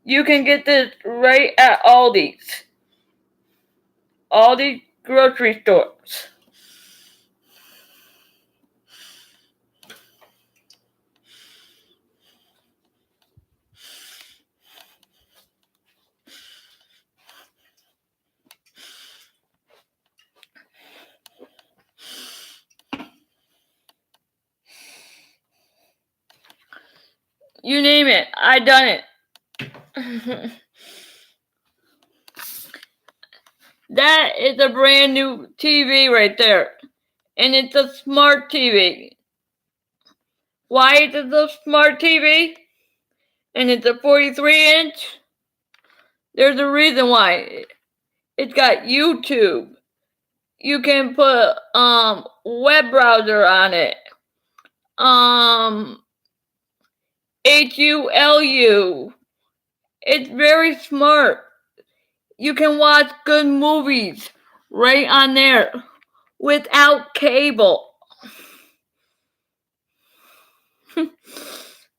You can get this right at Aldi's. Aldi grocery stores. You name it, I done it. That is a brand new TV right there. And it's a smart TV. Why is it a smart TV? And it's a 43-inch? There's a reason why. It's got YouTube. You can put web browser on it. HULU. It's very smart. You can watch good movies right on there without cable.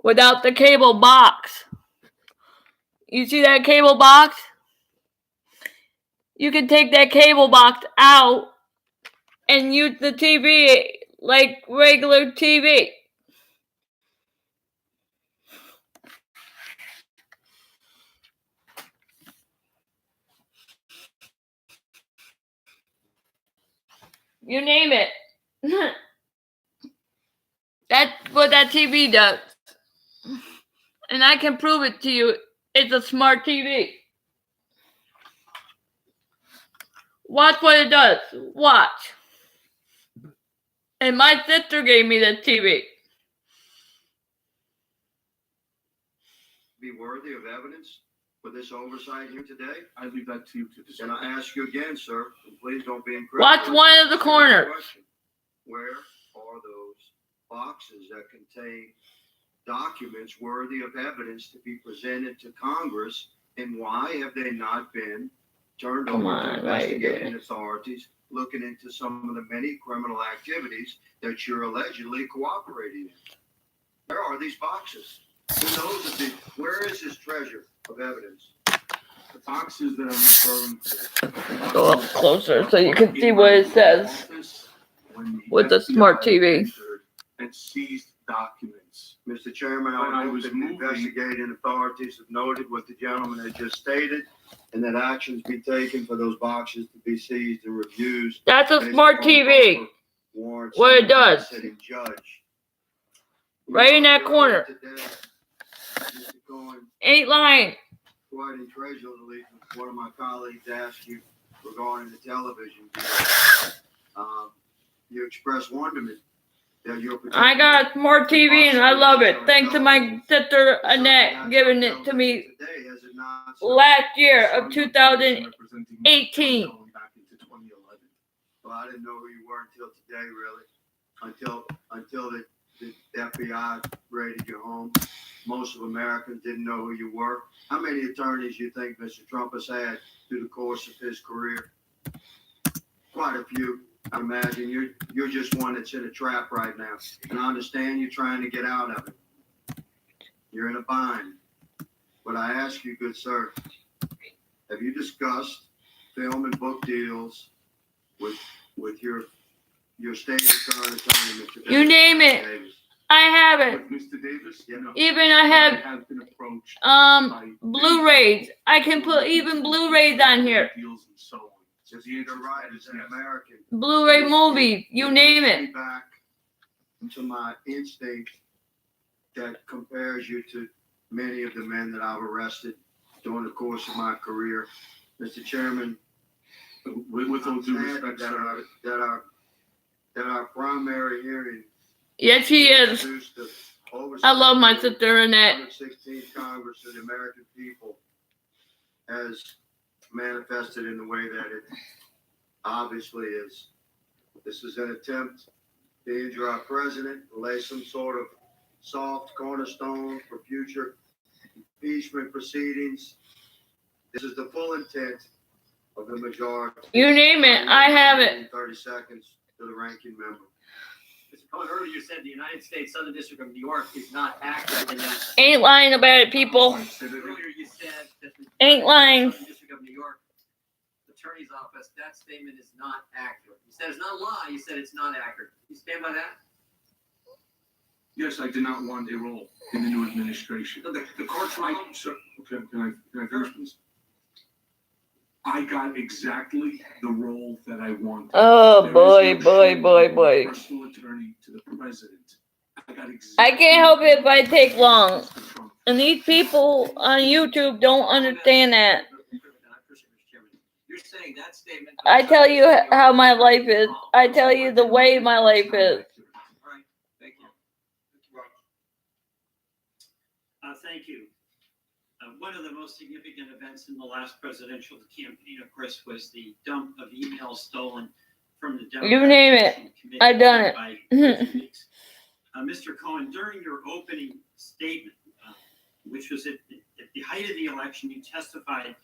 Without the cable box. You see that cable box? You can take that cable box out and use the TV like regular TV. You name it. That's what that TV does. And I can prove it to you. It's a smart TV. Watch what it does. Watch. And my sister gave me the TV. Be worthy of evidence for this oversight here today? I leave that to you to decide. And I ask you again, sir, and please don't be incredible. Watch one of the corners. Where are those boxes that contain documents worthy of evidence to be presented to Congress, and why have they not been turned over to investigating authorities looking into some of the many criminal activities that you're allegedly cooperating in? Where are these boxes? Who knows if where is this treasure of evidence? The boxes that I'm referring to. Go up closer so you can see what it says with the smart TV. And seized documents. Mr. Chairman, I note that the investigating authorities have noted what the gentleman had just stated, and that actions be taken for those boxes to be seized and reviewed. That's a smart TV. What it does. Right in that corner. Ain't lying. Providing treasure relief, one of my colleagues asked you regarding the television. You expressed wonderment that your I got a smart TV and I love it. Thanks to my sister Annette giving it to me last year of 2018. Well, I didn't know who you were until today, really. Until the FBI raided your home. Most of Americans didn't know who you were. How many attorneys do you think Mr. Trump has had through the course of his career? Quite a few. I imagine you're just one that's in a trap right now. And I understand you're trying to get out of it. You're in a bind. But I ask you, good sir, have you discussed film and book deals with your state attorney, Mr. You Davis, name Mr. it. Davis? I have it. With Mr. Davis? Yeah. No. Even I I have have been approached. Blu-rays. I can put even Blu-rays on here. Deals and so on. So It's the answer either to right that as is an yes. American. Blu-ray movie. You name Takes me it. back to my instinct that compares you to many of the men that I've arrested during the course of my career. Mr. Chairman, With all due I'm respect, sad sir. that our primary hearing Yes, he is. introduced the I love my oversight sister Annette. 116th Congress of the American people has manifested in the way that it obviously is. This is an attempt to injure our president, lay some sort of soft cornerstone for future impeachment proceedings. This is the full intent of the majority. You name it. I have it. 30 seconds to the ranking member. Mr. Cohen, earlier you said the United States Southern District of New York is not active in that. Ain't lying about it, people. Earlier you said that the Ain't lying. Southern District of New York Attorney's Office, that statement is not accurate. You said it's not a lie, you said it's not accurate. You stand by that? Yes, I did not want a role in the new administration. The court's wrong. Sir, okay, can I finish, please? I got exactly the role that I wanted. Oh There is boy, no boy, shame boy, in boy. Personal attorney to the president. I got I exactly can't help it if I take long. Mr. Trump. And these people on YouTube don't understand that. You're saying that statement. I tell you how my life is. I tell you the way my life is. All right, thank you. Thank you. One of the most significant events in the last presidential campaign, of course, was the dump of emails stolen from the Democratic You name it. National Committee I done it. by WikiLeaks. Mr. Cohen, during your opening statement, which was at the height of the election, you testified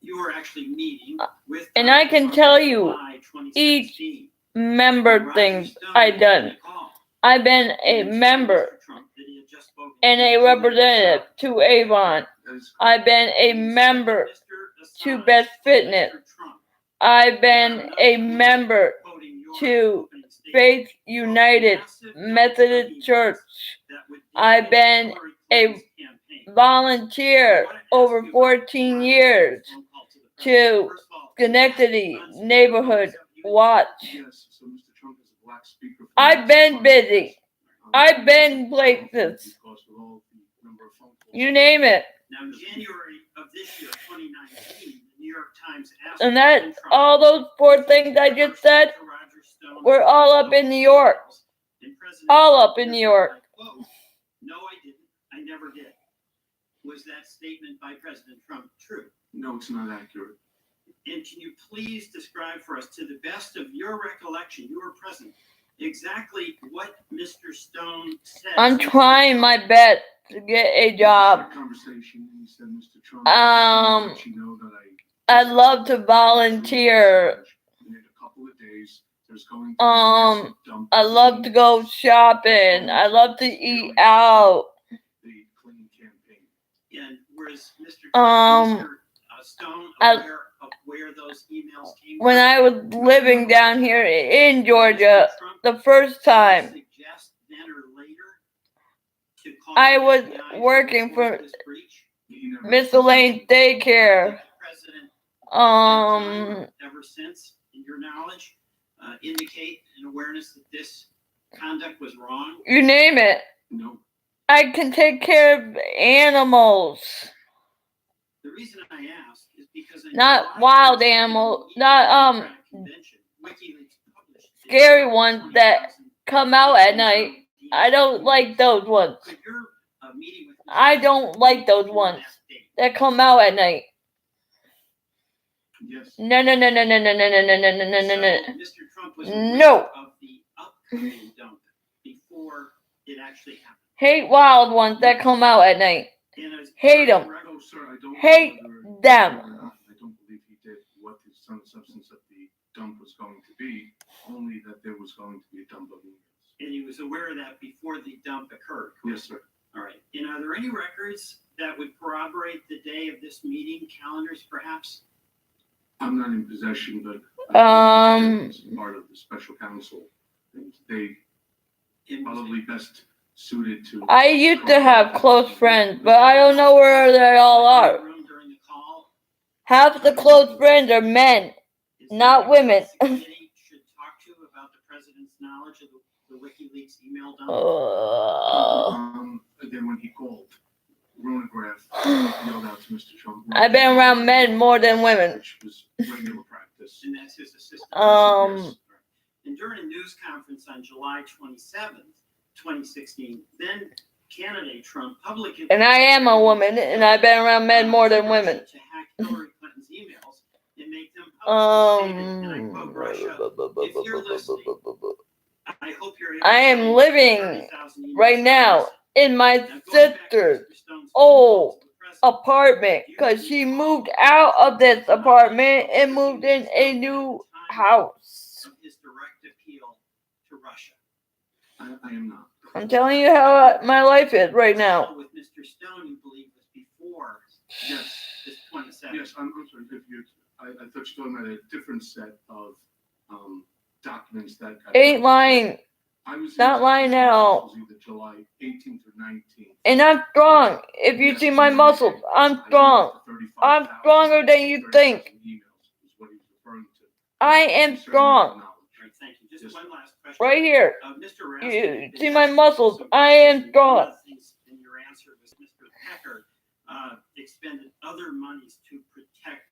you were actually meeting with. And I can tell you July 2016. Member Roger things Stone I done. recalled I've been a mentioned member Mr. Trump that he had just spoken and to a representative to Avon. That is I've been a member to Best Fitness. I've been a member to Faith United Methodist Church. I've been a volunteer over 14 years to Schenectady Neighborhood Watch. Yes, so Mr. Trump is a black speaker. for I've the been next busy. 5 years. I've been places. Because with all the number of phone calls- You name it. Now, in January of this year, 2019, the New York Times asked And that, President Trump all those 4 things I just said, to Roger Stone were all up in New York. and President All Trump up in New answered, York. I quote, "No, I didn't. I never did." Was that statement by President Trump true? No, it's not accurate. And can you please describe for us, to the best of your recollection, you were present, exactly what Mr. Stone said? I'm trying my best to get a job. That conversation, he said, Mr. Trump, Um, let you know that I love to volunteer. In a couple of days, there's going to be a massive dump I of love to go shopping. I love to eat out. the Clinton campaign. And was Mr. Um, Stone I- aware of where those emails came When from? I was living down here in Georgia, Mr. Trump, the first time, suggest then or later to call I the was FBI to working report for this breach? He never- Miss Elaine Daycare. Did the president ever since, in your knowledge, indicate an awareness that this conduct was wrong? You name it. No, I can take care of animals. The reason I ask is because Not wild animal, not, WikiLeaks published scary ones that come out at night. I don't like those ones. Could your meeting with I don't like those ones that come out at night. yes. No, no, no, no, no, no, no, no, no, no, no, no, no, no. So Mr. Trump was aware No. of the upcoming dump before it actually happened. Hate wild ones that come out at night. And as Hate 'em. No, sir, I don't. Hate know them. whether or not. I don't believe he did what the substance of the dump was going to be, only that there was going to be a dump of emails. And he was aware of that before the dump occurred. Yes, sir. All right. And are there any records that would corroborate the day of this meeting, calendars perhaps? I'm not in possession, but it's part of the special counsel. They probably best suited to. I used to have close friends, but I don't know where they all are. During the call, Half the close friends are men, is not there women. anyone the committee should talk to about the president's knowledge of the WikiLeaks email dump? Then when he called, Ronagraph yelled out to Mr. Trump. I've been around men more than women. Which was regular practice. And that's his assistant. Um, And during a news conference on July 27th, 2016, then candidate Trump publicly. And I am a woman, and I've been around men more than women. To hack Hillary Clinton's emails and make them public. And I quote, Russia, if you're listening, I hope you're able I am to living 30,000 emails right now in my Now, going back to sister's Mr. Stone's old phone calls to the president, apartment because she moved out of this apartment and moved in a new house. of his direct appeal to Russia. I am not. I'm telling you how my life is right now. With Mr. Stone, you believe was before Yes. this 27th. Yes, I'm sorry. I thought you were talking about a different set of documents that. Ain't lying. I was Not lying at all. It was either July 18th or 19th. And I'm strong. If you see my muscles, I'm strong. I'm stronger than you think. I am strong. Right, thank you. Just one last question. Right here. Mr. You Raskin, see my muscles. I am strong. one of the things in your answer was Mr. Pecker expended other monies to protect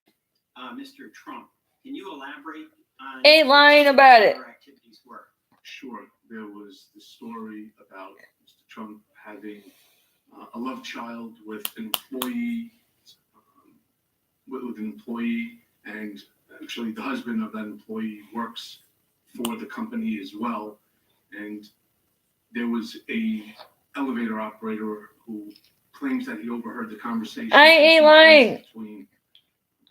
Mr. Trump. Can you elaborate on Ain't lying about it. what other activities were? Sure, there was the story about Mr. Trump having a love child with an employee, and actually the husband of that employee works for the company as well. And there was a elevator operator who claims that he overheard the conversation. I ain't lying. Between,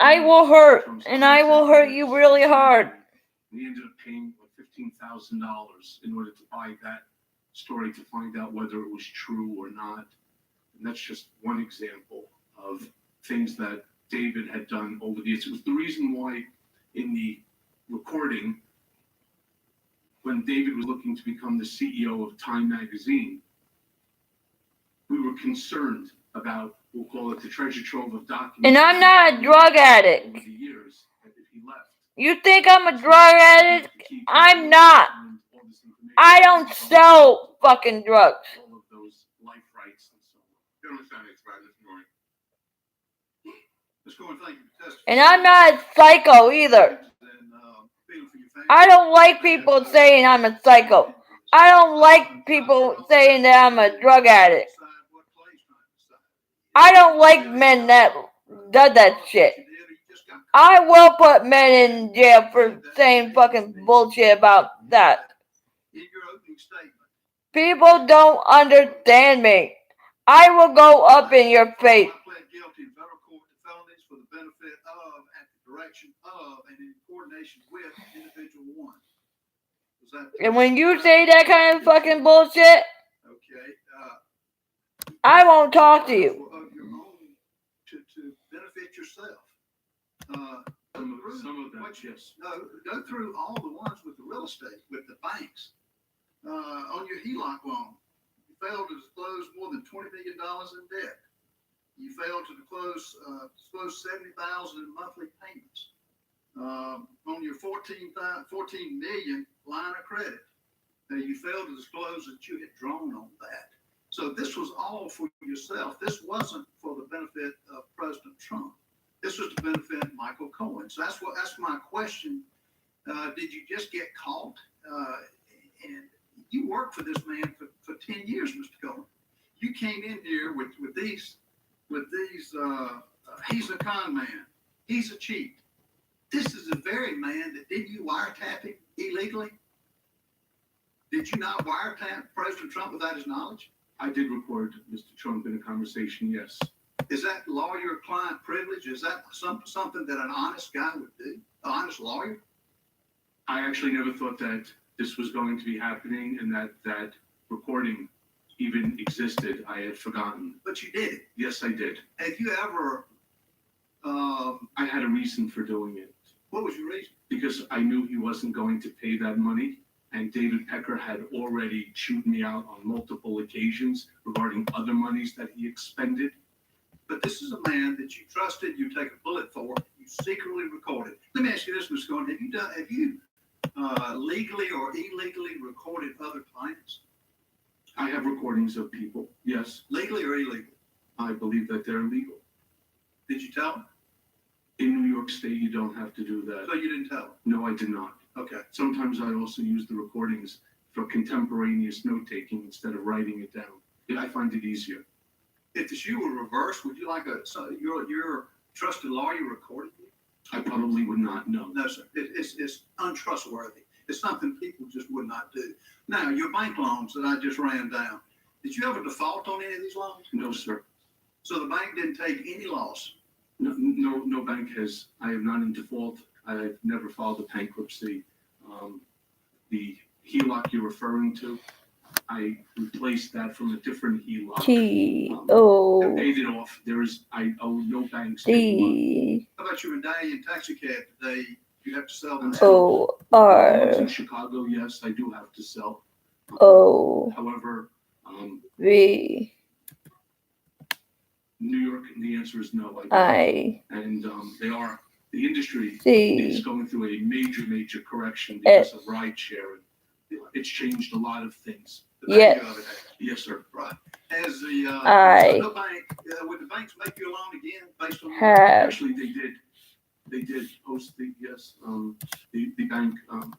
I will hurt, Trump's and I will hurt you really hard. And he ended up paying $15,000 in order to buy that story to find out whether it was true or not. And that's just one example of things that David had done over the years. It was the reason why in the recording, when David was looking to become the CEO of Time Magazine, we were concerned about, we'll call it the treasure trove of documents. And I'm not a drug addict. Over the years, and if he left. You think I'm a drug addict? I'm not. I don't sell fucking drugs. All of those life rights and so on. Gentleman's time expired this morning. Ms. Cohen, thank you for testifying. And I'm not a psycho either. I don't like people saying I'm a psycho. I don't like people saying that I'm a drug addict. I don't like men that does that shit. I will put men in jail for saying fucking bullshit about that. In your opening statement, People don't understand me. I will go up in your face. I pled guilty in federal court to felonies for the benefit of, at the direction of, and in coordination with individual one. Was that? And when you say that kind of fucking bullshit, Okay, I won't talk to you. of your own, to benefit yourself. Some of them, yes. No, go through all the ones with the real estate, with the banks. On your HELOC loan, you failed to disclose more than $20 million in debt. You failed to disclose $70,000 in monthly payments. On your $14 million line of credit, you failed to disclose that you had drawn on that. So this was all for yourself. This wasn't for the benefit of President Trump. This was to benefit Michael Cohen. So that's my question. Did you just get caught? And you worked for this man for 10 years, Mr. Cohen. You came in here with these. He's a con man. He's a cheat. This is the very man that did you wiretap him illegally? Did you not wiretap President Trump without his knowledge? I did record Mr. Trump in a conversation, yes. Is that lawyer-client privilege? Is that something that an honest guy would do? An honest lawyer? I actually never thought that this was going to be happening and that recording even existed, I had forgotten. But you did it. Yes, I did. Have you ever, I had a reason for doing it what was your reason? because I knew he wasn't going to pay that money. And David Pecker had already chewed me out on multiple occasions regarding other monies that he expended. But this is a man that you trusted, you take a bullet for, you secretly recorded. Let me ask you this, Mr. Cohen, have you legally or illegally recorded other clients? I have recordings of people. Yes, Legally or illegal? I believe that they're legal. Did you tell them? In New York State, you don't have to do that. So you didn't tell them? No, I did not. Okay. Sometimes I also use the recordings for contemporaneous note-taking instead of writing it down. I find it easier. If the shoe were reversed, would you like your trusted lawyer recording you? I probably would not know. No, sir. It's untrustworthy. It's something people just would not do. Now, your bank loans that I just ran down, did you ever default on any of these loans? No, sir. So the bank didn't take any loss? No bank has. I am not in default. I've never filed a bankruptcy. The HELOC you're referring to, I replaced that from a different HELOC. I T-O-D. paid it off. I owe no banks anymore. How about your medallion taxi cab today? You have to sell them. The ones in O-R-O-V. Chicago, yes, I do have to sell. However, New York, the answer is no. I And the industry C is going through a major correction because of ride sharing. It's changed a lot of things. The value of it. Yes, sir. Right. As the, I no bank, would the banks make you a loan again based on? have Actually, they did. They did post the bank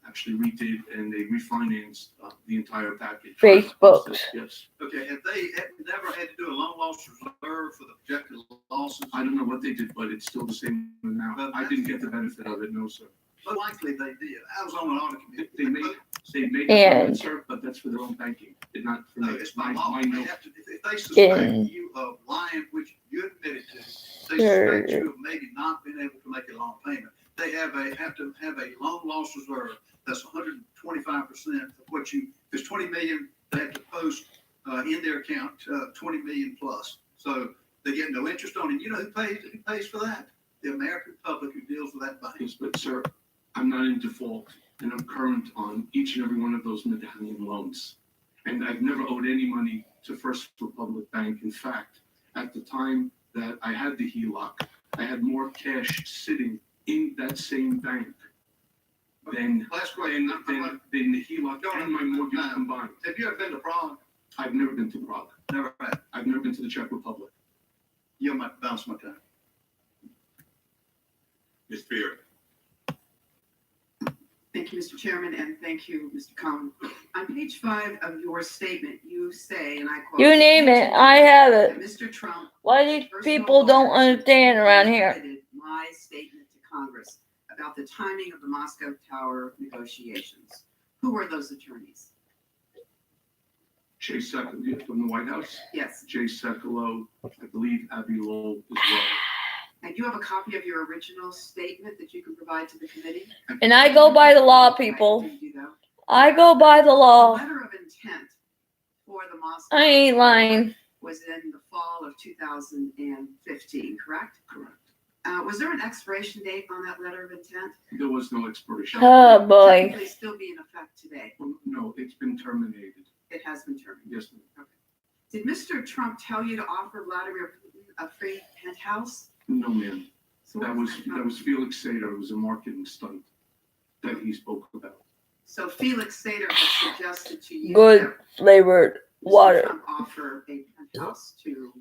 actually redid and they refinanced the entire package. Facebook. Yes. Okay, have they never had to do a loan loss reserve for the projected losses? I don't know what they did, but it's still the same amount. I didn't get the benefit of it, no, sir. But likely they did. I was on an audit committee. They made And- it, sir, but that's for their own banking, not for No, me. it's by law. My They note. have to, if they suspect In- you of lying, which you admitted to, they Sure. suspect you of maybe not being able to make a loan payment. They have to have a loan loss reserve that's 125% of what you, if it's 20 million, they have to post in their account 20 million plus. So they get no interest on it. You know who pays for that? The American public who deals with that bank. Yes, but sir, I'm not in default and I'm current on each and every one of those medallion loans. And I've never owed any money to First Republic Bank. In fact, at the time that I had the HELOC, I had more cash sitting in that same bank than Last question. the HELOC and my mortgage combined. Have you ever been to Prague? I've never been to Prague. Never had. I've never been to the Czech Republic. You might bounce my time. Ms. Beard. Thank you, Mr. Chairman, and thank you, Mr. Cohen. On page 5 of your statement, you say, and I quote. You name it, I have that it. Mr. Trump. Why do people don't understand around here? My statement to Congress about the timing of the Moscow Tower negotiations. Who were those attorneys? Jay Sekulow from the White House. Yes, Jay Sekulow, I believe Abby Lowell as well. and you have a copy of your original statement that you can provide to the committee? And I go by the law, people. Can you do that? I go by the The law. letter of intent for the Moscow. I ain't lying. Was in the fall of 2015, correct? Correct. Was there an expiration date on that letter of intent? There was no expiration. Oh, boy. Technically still be in effect today. Well, no, it's been terminated. It has been terminated. Yes, ma'am. Did Mr. Trump tell you to offer Vladimir Putin a free penthouse? No, ma'am. So That what- was Felix Sater. It was a marketing stunt that he spoke about. So Felix Sater has suggested to you. Good that flavored Mr. water. Trump offer a penthouse to.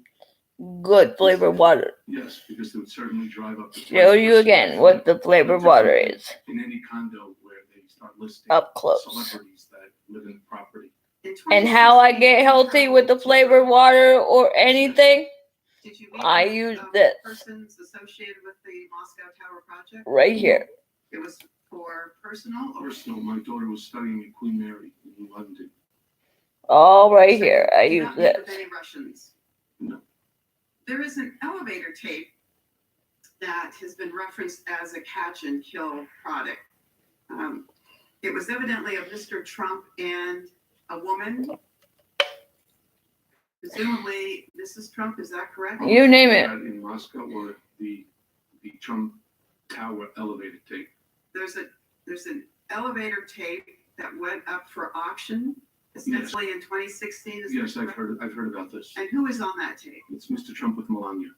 Good flavored water. Yes, because it would certainly drive up the price. Show you again what the flavored water is. In any condo where they start listing Up close. celebrities that live in the property. in And how I 2016, get healthy with the flavored water or anything, Did you meet I with, use this. persons associated with the Moscow Tower project? right here. It was for personal or? Personal, my daughter was studying at Queen Mary in London. All right here. I Did use not meet with this. any Russians? No. There is an elevator tape that has been referenced as a catch and kill product. It was evidently of Mr. Trump and a woman Presumably, Mrs. Trump, is that correct? You name it. That in Moscow or the Trump Tower elevator tape? There's an elevator tape that went up for auction, essentially in 2016. Is that Yes, I've correct? heard about this. And who is on that tape? It's Mr. Trump with Melania.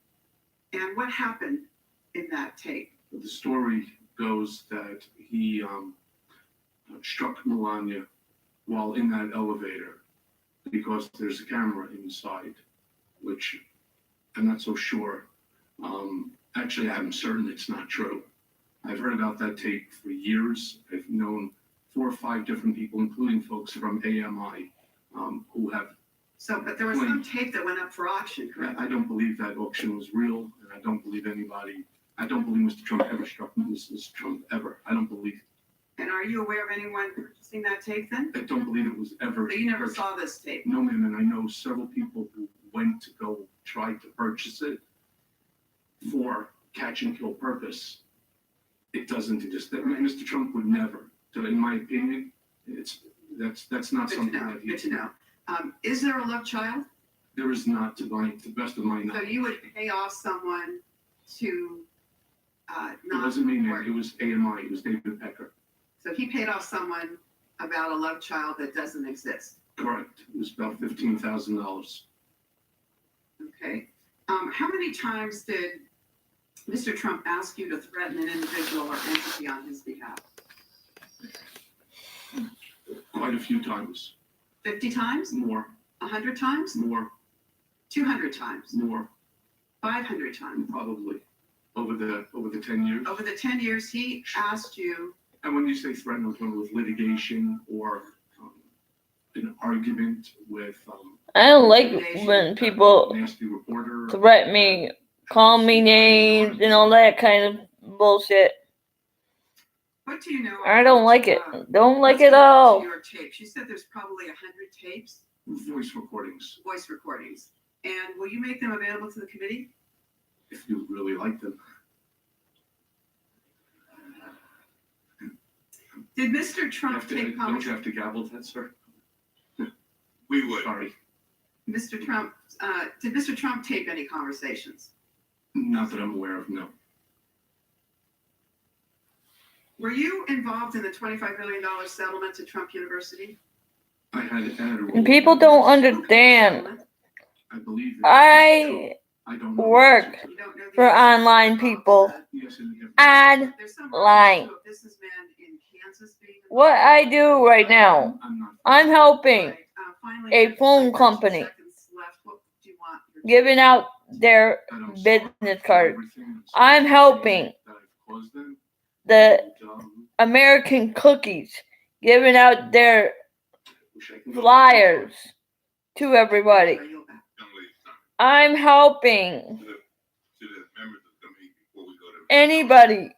And what happened in that tape? The story goes that he struck Melania while in that elevator because there's a camera inside, which I'm not so sure. Actually, I'm certain it's not true. I've heard about that tape for years. I've known 4 or 5 different people, including folks from AMI, who have. So, but there was some tape that went up for auction, correct? I don't believe that auction was real, and I don't believe Mr. Trump ever struck Mrs. Trump ever. I don't believe. And are you aware of anyone purchasing that tape then? I don't believe it was ever. So you never purchased. saw this tape? No, ma'am, and I know several people who went to go try to purchase it for catch and kill purpose. It doesn't exist. Mr. Trump would never. So in my opinion, that's not Good to something know, that he. good to know. Is there a love child? There is not, to the best of my So knowledge. you would pay off someone to It not wasn't me, report? ma'am. It was AMI. It was David Pecker. So he paid off someone about a love child that doesn't exist. Correct. It was about $15,000. Okay. How many times did Mr. Trump ask you to threaten an individual or entity on his behalf? Quite a few times. 50 times? More, 100 times? more, 200 times? more, 500 times? probably over the 10 years. Over the 10 years, he asked you, And when you say threaten, I'm talking with litigation or an argument with I don't like when people a nasty reporter. threaten me, call me names, and all that kind of bullshit. what do you know? I don't like it. Don't like let's it go back all. to your tapes. You said there's probably 100 tapes, Voice recordings, voice recordings. And will you make them available to the committee? if you really like them. Did Mr. Trump take Don't you conversations? have to gavel that, sir? We would. Sorry, Mr. Trump, did Mr. Trump tape any conversations? not that I'm aware of, no. Were you involved in the $25 million settlement to Trump University? I had a role. And people don't understand. I believe. I I don't know. work You don't know the for answer. online people. Yes, and if- And There's some line. reference to a businessman in Kansas being what I do right now, I'm not. I'm helping Right, finally, a there's phone 30 company. seconds left. What do you want? giving out their I don't business for cards. everything that's I'm helping that I've caused them. the And, American Cookies, giving out their wish I could go- flyers to everybody. I yield back. I'm helping To the members of the committee before we go to. anybody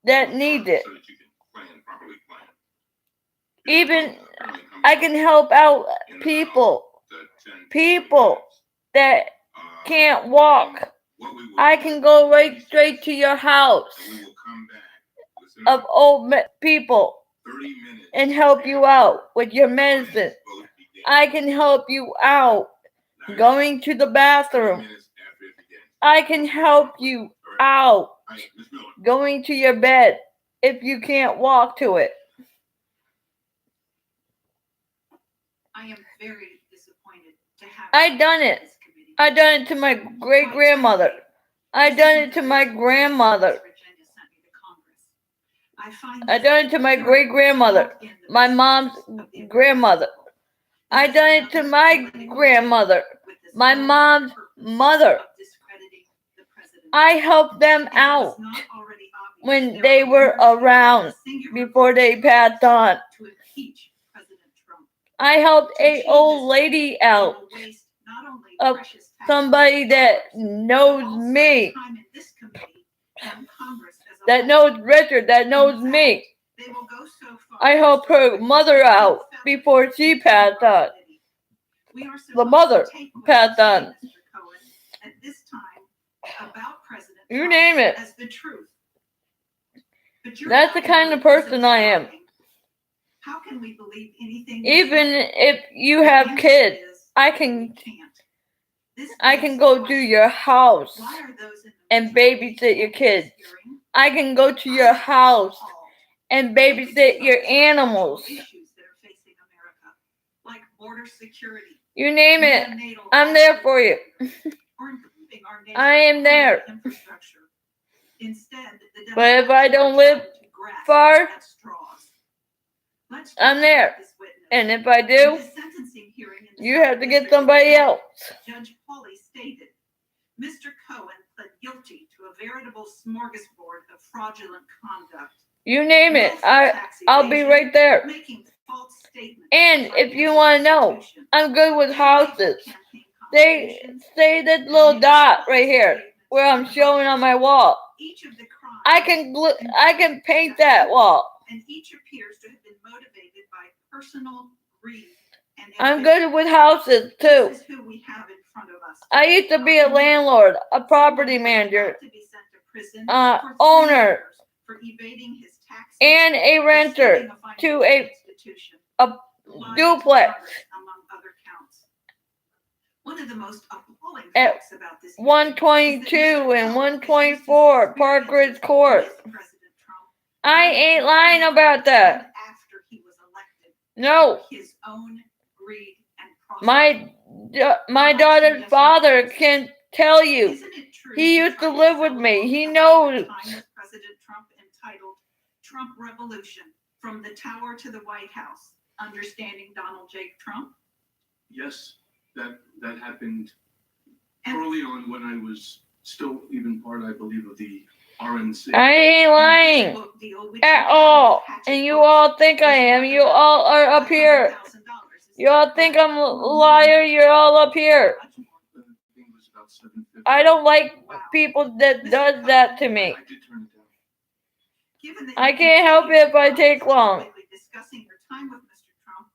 that needs it. So that you can properly plan. Even I can help out people that can't walk. I can go right straight to your house We will come back within of old people 30 minutes. and help you out with your medicine. I can help you out going to the bathroom. I can help you out going to your bed if you can't walk to it. I am very disappointed to have. I done it. this committee. I done it to my great grandmother. I done it to my grandmother. Virginia sent me to Congress. I find I done it to my great grandmother, my mom's grandmother. I done it to my grandmother, my mom's mother. I helped them out when they were around before they passed on. To impeach President Trump. I helped a old lady out, And waste not only of precious taxpayer somebody that dollars, knows but also me, time in this committee and Congress as a that whole. knows Richard, that knows me. They will go so far I helped her mother out before she passed on. We are The mother supposed to take what passed you say, on. Mr. Cohen, at this time about President You Trump name it. as the truth. But you're That's the not kind of one person I am. lying. How can we believe anything? you Even say? if you The have answer kids, is I we can can't. This I begs can the go to question, your house why are those in the and majority babysit your of this kids. hearing I can go to your house and babysit your animals. issues that are facing America, like border security, You name it. neonatal I'm there accident for you. failure, or improving our nation's I am there. public infrastructure. Instead, the But if Democrats I don't are live trying to grasp far, at straws. Let's I'm talk there. about this witness. And if I In do, his sentencing hearing in the you Southern have to get District of somebody New York, else. Judge Pauley stated, Mr. Cohen pled guilty to a veritable smorgasbord of fraudulent conduct. You name it. Willful tax I'll be evasion, right there. making false statements And to if you financial want to know, institutions, I'm good with houses. campaign They contributions, say that little dot right here where I'm showing on my wall. each of the crimes I can paint that wall. and each appears to have been motivated by personal greed and I'm ambition. good with houses too. This is who we have in front of us. I used to be a landlord, a property manager, To be sent to prison for 3 owner, years for evading his taxes and a or renter stealing a to financial a institution, a lying to duplex Congress, among other counts. One of the most appalling at facts about this 122 and 124 Park Ridge Court. I ain't lying about that. After he was elected, No, his own greed and prosperity. my daughter's father can tell you. Isn't it true He you used to tried live sell with a me. book He about knows. your time with President Trump entitled Trump Revolution, From the Tower to the White House, Understanding Donald J. Trump? Yes, that happened And- early on when I was still even part, I believe, of the RNC. I ain't lying Book deal, which at you all. hatched And you books, all think I am. You all are up here. $500,000. Is You all that think correct? I'm a liar. You're all up here. Much more. I think it was about 750. I don't like people that does that to me. I did turn it down. Given that I you can't help continue it if I to take long. publicly discussing your time with Mr. Trump,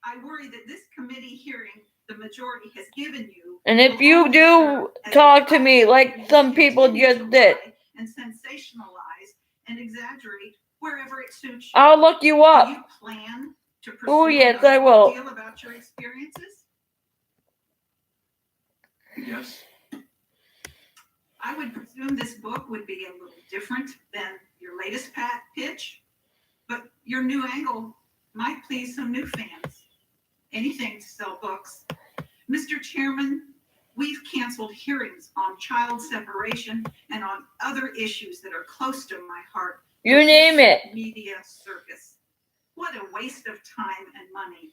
I worry that this committee hearing the majority has given you. And if will you only do serve as talk to advice. me like You will some people continue just to did, lie and sensationalize and exaggerate wherever it suits you. I'll look you Do up. you plan to pursue Oh, yes, another I will. deal about your experiences? Yes, I would presume this book would be a little different than your latest pitch, but your new angle might please some new fans. Anything to sell books. Mr. Chairman, we've canceled hearings on child separation and on other issues that are close to my heart. You name it. Media circus. What a waste of time and money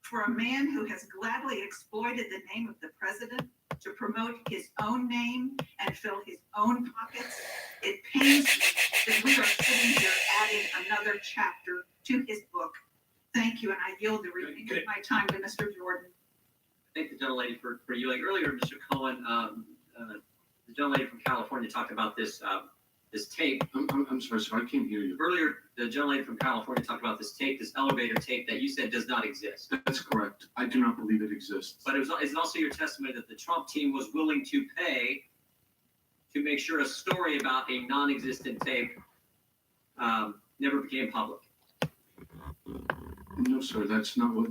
for a man who has gladly exploited the name of the president to promote his own name and fill his own pockets. It pains me that we are sitting here adding another chapter to his book. Thank you, and I yield the remainder of my time to Mr. Jordan. Thank the gentlelady for yielding. Earlier, Mr. Cohen, the gentlelady from California talked about this tape. I'm sorry, sir, I can't hear you. Earlier, the gentlelady from California talked about this tape, this elevator tape that you said does not exist. That's correct. I do not believe it exists. But it's also your testimony that the Trump team was willing to pay to make sure a story about a non-existent tape never became public. No, sir, that's not what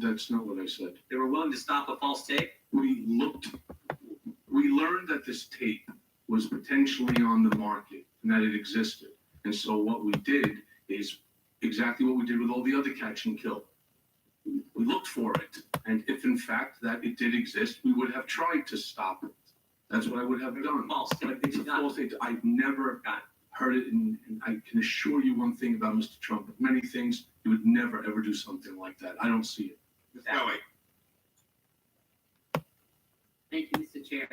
I said. They were willing to stop a false tape. We learned that this tape was potentially on the market and that it existed. And so what we did is exactly what we did with all the other catch and kill. We looked for it. And if in fact that it did exist, we would have tried to stop it. That's what I would have done. False tape. It's a false tape. I've never heard it, and I can assure you one thing about Mr. Trump. Many things, he would never, ever do something like that. I don't see it. Kelly, Thank you, Mr. Chair.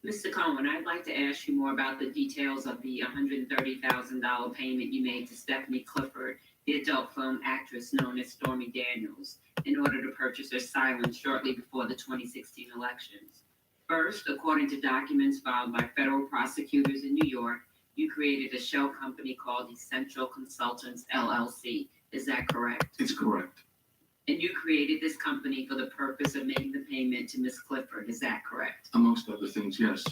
Mr. Cohen, I'd like to ask you more about the details of the $130,000 payment you made to Stephanie Clifford, the adult film actress known as Stormy Daniels, in order to purchase her silence shortly before the 2016 elections. First, according to documents filed by federal prosecutors in New York, you created a shell company called Essential Consultants, LLC. Is that correct? It's correct. And you created this company for the purpose of making the payment to Ms. Clifford. Is that correct? Amongst other things, yes.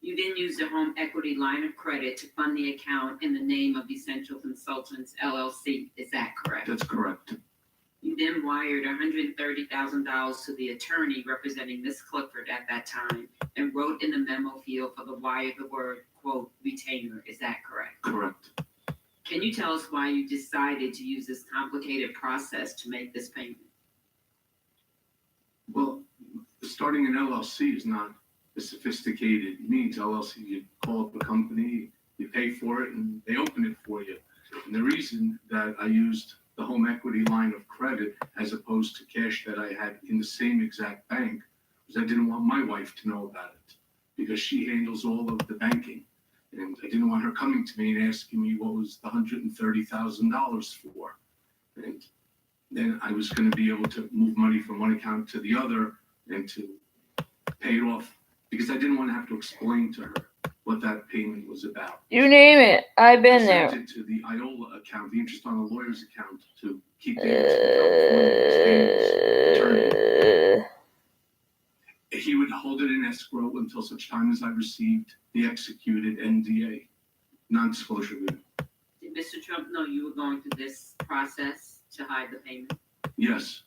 You then used a home equity line of credit to fund the account in the name of Essential Consultants, LLC. Is that correct? That's correct. You You then wired $130,000 to the attorney representing Ms. Clifford at that time and wrote in the memo field for the wire the word, quote, retainer. Is that correct? Correct. Can you tell us why you decided to use this complicated process to make this payment? Well, starting an LLC is not a sophisticated means. LLC, you call up a company, you pay for it, and they open it for you. And the reason that I used the home equity line of credit as opposed to cash that I had in the same exact bank was I didn't want my wife to know about it because she handles all of the banking. And I didn't want her coming to me and asking me what was the $130,000 for. And then I was going to be able to move money from one account to the other and to pay it off because I didn't want to have to explain to her what that payment was about. You name it. I've been I there. sent it to the IOLA account, the interest on the lawyer's account, to keep the interest without California's attorney. He would hold it in escrow until such time as I received the executed NDA, non-disclosure agreement. Did Mr. Trump know you were going through this process to hide the payment? Yes.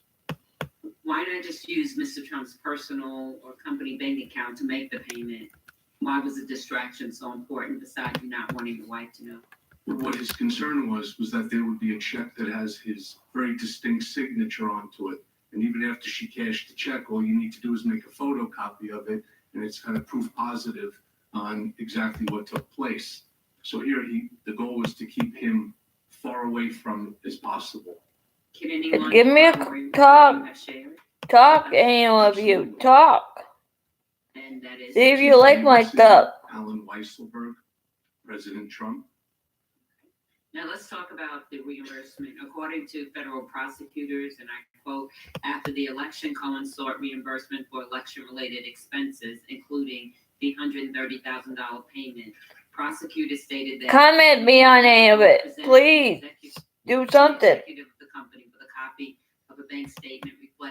Why not just use Mr. Trump's personal or company bank account to make the payment? Why was the distraction so important besides you not wanting your wife to know? What his concern was that there would be a check that has his very distinct signature onto it. And even after she cashed the check, all you need to do is make a photocopy of it, and it's kind of proof positive on exactly what took place. So here, the goal was to keep him far away from it as possible. Can anyone Give me a corroborate talk. what you have shared? Talk, any of you. Talk. And that is. See if you like my stuff. Alan Weisselberg, President Trump. Now let's talk about the reimbursement. According to federal prosecutors, and I quote, after the election, Cohen sought reimbursement for election-related expenses, including the $130,000 payment. Prosecutors stated that. Comment me on any of it. Please do something. Executive of the company with a copy of a bank statement reflecting